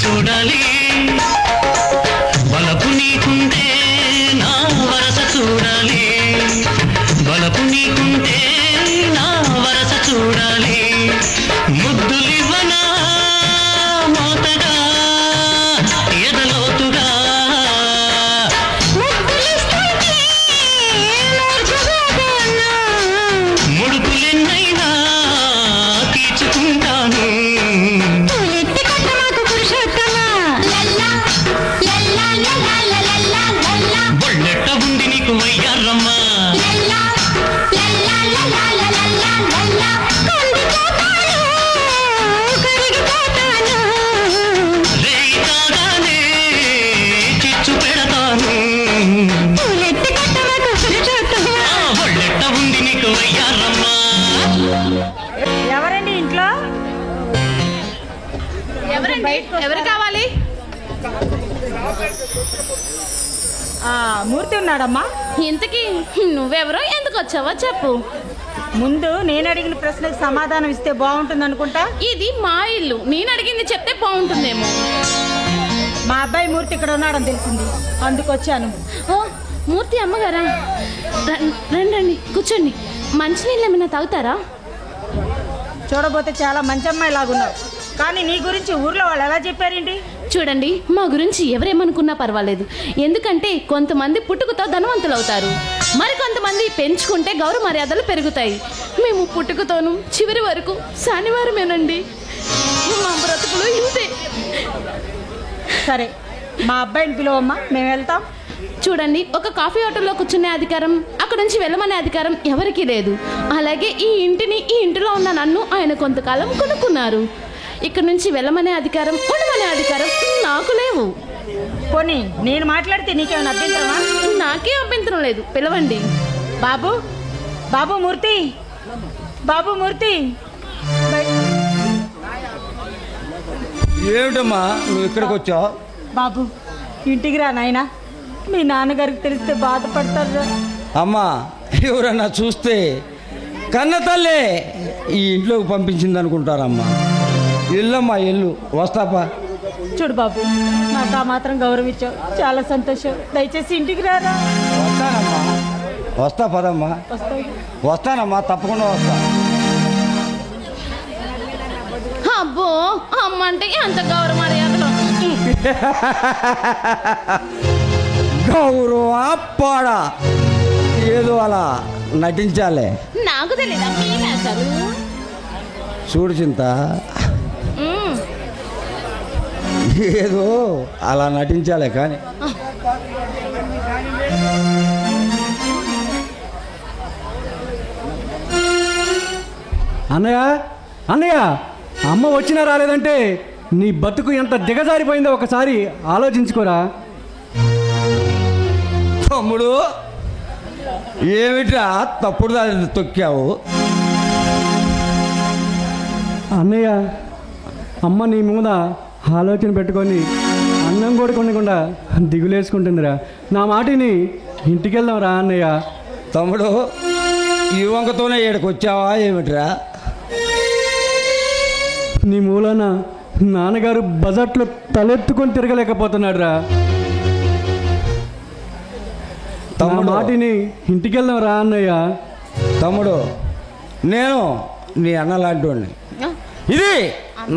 చూడాలి బలపు నీకుంటే నా వరస చూడాలి బలపు నీకుంటే నా వరస చూడాలి ముద్దులివ్వనా మోతగా ఎదలోతుగా ముడుపులెన్నైనా తీర్చుకుంటాను ఒళ్ళెట్ట ఉంది నీకు వయ్యారమ్మా రేయి కాగానే చిచ్చు పెడతాను ఒళ్ళెట్ట ఉంది నీకు వయ్యారమ్మా ఎవరండి ఇంట్లో? ఎవరండి? ఎవరు కావాలి? మూర్తి ఉన్నాడమ్మా. ఇంతకీ నువ్వెవరో ఎందుకు వచ్చావో చెప్పు. ముందు నేను అడిగిన ప్రశ్నకు సమాధానం ఇస్తే బాగుంటుంది అనుకుంటా. ఇది మా ఇల్లు, నేను అడిగింది చెప్తే బాగుంటుందేమో. మా అబ్బాయి మూర్తి ఇక్కడ ఉన్నాడని తెలిసింది, అందుకొచ్చాను. ఓ మూర్తి అమ్మగారా, రండి రండి కూర్చోండి. మంచినీళ్ళు ఏమైనా తాగుతారా? చూడబోతే చాలా మంచి అమ్మాయి లాగున్నావు, కానీ నీ గురించి ఊర్లో వాళ్ళు ఎలా చెప్పారేంటి? చూడండి, మా గురించి ఎవరేమనుకున్నా పర్వాలేదు, ఎందుకంటే కొంతమంది పుట్టుకతో ధనవంతులు అవుతారు, మరికొంతమంది పెంచుకుంటే గౌరవ మర్యాదలు పెరుగుతాయి. మేము పుట్టుకతోనూ చివరి వరకు శనివారమేనండి. మా బ్రతుకులు ఇంతే. సరే, మా అబ్బాయిని పిలువమ్మా, మేము వెళ్తాం. చూడండి, ఒక కాఫీ హోటల్లో కూర్చునే అధికారం, అక్కడ నుంచి వెళ్ళమనే అధికారం ఎవరికీ లేదు. అలాగే ఈ ఇంటిలో ఉన్న నన్ను ఆయన కొంతకాలం కొనుక్కున్నారు. ఇక్కడ నుంచి వెళ్ళమనే అధికారం, ఉండమనే అధికారం నాకు లేవు. పోనీ నేను మాట్లాడితే నీకేమైనా అభ్యంతరమా? నాకే అభ్యంతరం లేదు, పిలవండి. బాబు మూర్తి, ఏమిటమ్మా నువ్వు ఇక్కడికి వచ్చావు? బాబు ఇంటికి రా నాయనా, మీ నాన్నగారికి తెలిస్తే బాధపడతారు. అమ్మా, ఎవరన్నా చూస్తే కన్న తల్లే ఈ ఇంట్లోకి పంపించింది అనుకుంటారమ్మా. ఇల్లమ్మా, ఇల్లు. వస్తాపా. చూడు బాబు, నాకు ఆ మాత్రం గౌరవించావు, చాలా సంతోషం. దయచేసి ఇంటికి రారా. వస్తానమ్మా, వస్తా పదమ్మా. వస్తానమ్మా, తప్పకుండా వస్తా. అబ్బో, అమ్మ అంటే ఎంత గౌరవ మర్యాదలు. గౌరవ పాడా ఏదో అలా నటించాలే. నాకు తెలీదా మీరేశారు? చూడు చింత, ఏదో అలా నటించాలే కానీ అన్నయ్య అమ్మ వచ్చినా రాలేదంటే నీ బతుకు ఎంత దిగజారిపోయిందో ఒకసారి ఆలోచించుకోరా. తమ్ముడు, ఏమిట్రా తప్పుడు దారి తొక్కావు? అన్నయ్య, అమ్మ నీ మీద ఆలోచన పెట్టుకొని అన్నం కూడా కొనకుండా దిగులేసుకుంటుందిరా. నా మాటిని ఇంటికి వెళ్దాం రా అన్నయ్య. తమ్ముడు, ఈ వంకతోనే ఇక్కడికి వచ్చావా ఏమిట్రా? నీ మూలన నాన్నగారు బజెట్లో తలెత్తుకొని తిరగలేకపోతున్నాడు రా. నా మాటిని ఇంటికి వెళ్దాం రా అన్నయ్య. తమ్ముడు, నేను నీ అన్న లాంటి, ఇది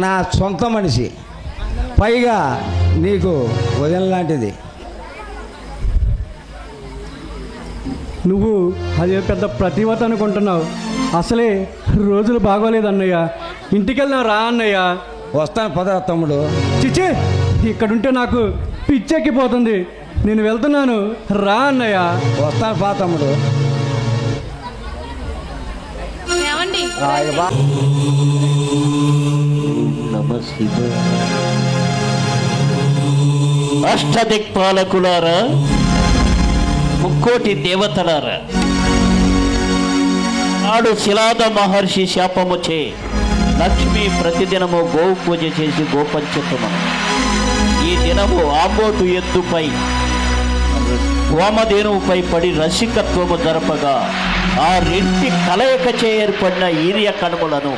నా సొంత మనిషి, పైగా నీకు వదిన లాంటిది. నువ్వు అదే పెద్ద ప్రతివత అనుకుంటున్నావు. అసలే రోజులు బాగోలేదు అన్నయ్య. ఇంటికి వెళ్దాం రా అన్నయ్య. వస్తాను పదరా తమ్ముడు. చిచ్చే, ఇక్కడుంటే నాకు పిచ్చెక్కిపోతుంది. నేను వెళ్తున్నాను రా అన్నయ్య. వస్తాను పా తమ్ముడు. ఏమండి? అష్టదిక్పాలకులారా, ముక్కోటి దేవతలారా, నాడు శిలాద మహర్షి శాపముచే లక్ష్మి ప్రతిదినము గోవు పూజ చేసి గోపంచతుమను. ఈ దినము ఆంబోటు ఎద్దుపై వామధేనువుపై పడి రసికత్వము జరపగా ఆ రెంటి కలయికచే ఏర్పడిన ఈర్య కణములను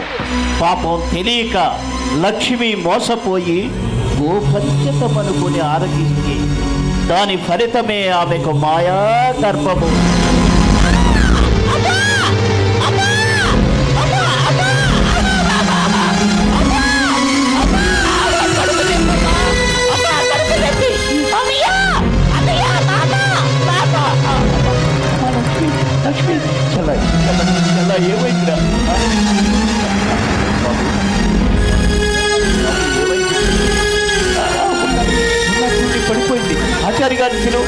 పాపం తెలియక లక్ష్మి మోసపోయి గోపంచతమనుకుని ఆరగిస్తే దాని ఫలితమే ఆమెకు మాయా గర్భము. ఏమైందిరా? పడిపోయింది. ఆచార్య గారు పిలువు.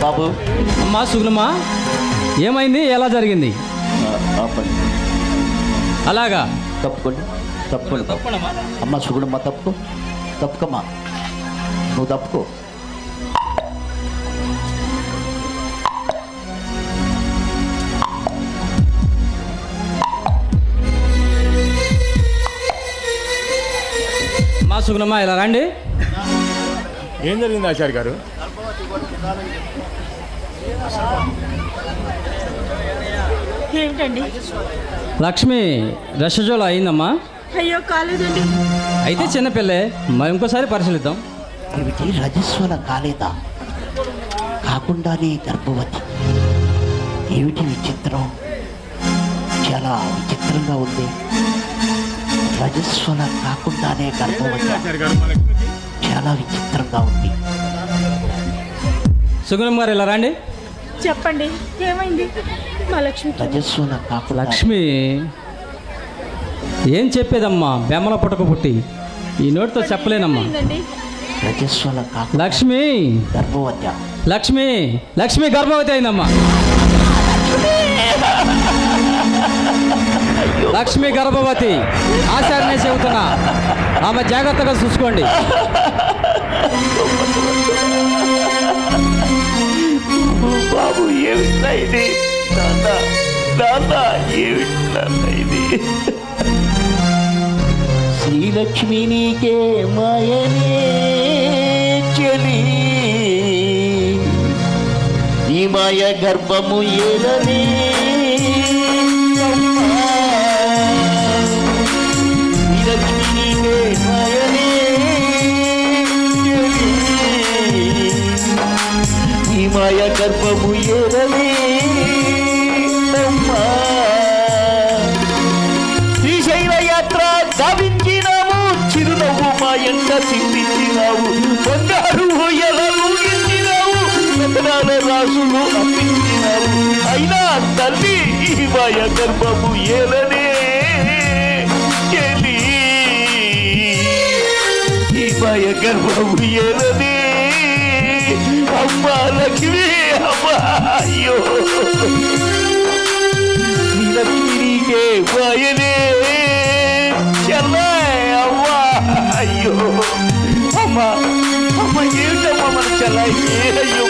బాబు. అమ్మా సుగుణమ్మా, ఏమైంది? ఎలా జరిగింది? అలాగా, తప్పుకోండి, తప్పుకోండి. అమ్మ సుగుణమ్మ, తప్పుకో, తప్పుకమ్మా, నువ్వు తప్పుకో. అమ్మా సుగుణమ్మ, ఇలా రండి. ఏం జరిగింది ఆచార్య గారు? ఏమిటండి? లక్ష్మి రసజోల అయిందమ్మా. అయ్యో, కాలేదండి. అయితే చిన్నపిల్లే, మరి ఇంకోసారి పరిశీలిద్దాం. ఏమిటి, రజస్వల కాలేదా? కాకుండానే గర్భవతి. ఏమిటి విచిత్రం? చాలా విచిత్రంగా ఉంది. రజస్వల కాకుండానే గర్భవతి, చాలా విచిత్రంగా ఉంది. సుగుణం గారు ఇలా రండి. చెప్పండి, ఏమైంది? మా లక్ష్మి రజస్వల కాకుండా లక్ష్మి ఏం చెప్పేదమ్మా, బెమ్మల పుట్టక పుట్టి ఈ నోటితో చెప్పలేనమ్మా. రజస్వల కాకుండా లక్ష్మి గర్భవతి. లక్ష్మి గర్భవతి అయిందమ్మా. లక్ష్మి గర్భవతి, ఆచార్యనే చెబుతున్నా, ఆమె జాగ్రత్తగా చూసుకోండి. బాబు ఏమిటా ఇది? నాన్న ఏమిటా ఇది? శ్రీలక్ష్మి నీకే మాయనే చెలి, ఈ మాయ గర్భము ఏలని శ్రీలక్ష్మి నీకే మాయనే చెలి, ఈ మాయ గర్భము ఏలని శ్రీశైల యాత్ర గావించినాము, చిరునవ్వు మా ఎంట చిందించినావు, బంగారు ఎలా ఊగించినావు, రతనాల రాసులు అందించినావు. అయినా తల్లి ఈ మాయ గర్భము ఏలనే చెలి, ఈ మాయ గర్భము ఏలనే అమ్మా లక్ష్మి. అమ్మా అయ్యో శ్రీలక్ష్మికే మాయనే చెల్లె. అమ్మా అయ్యో అమ్మా ఏమిటమ్మా మన చెల్ల? అయ్యో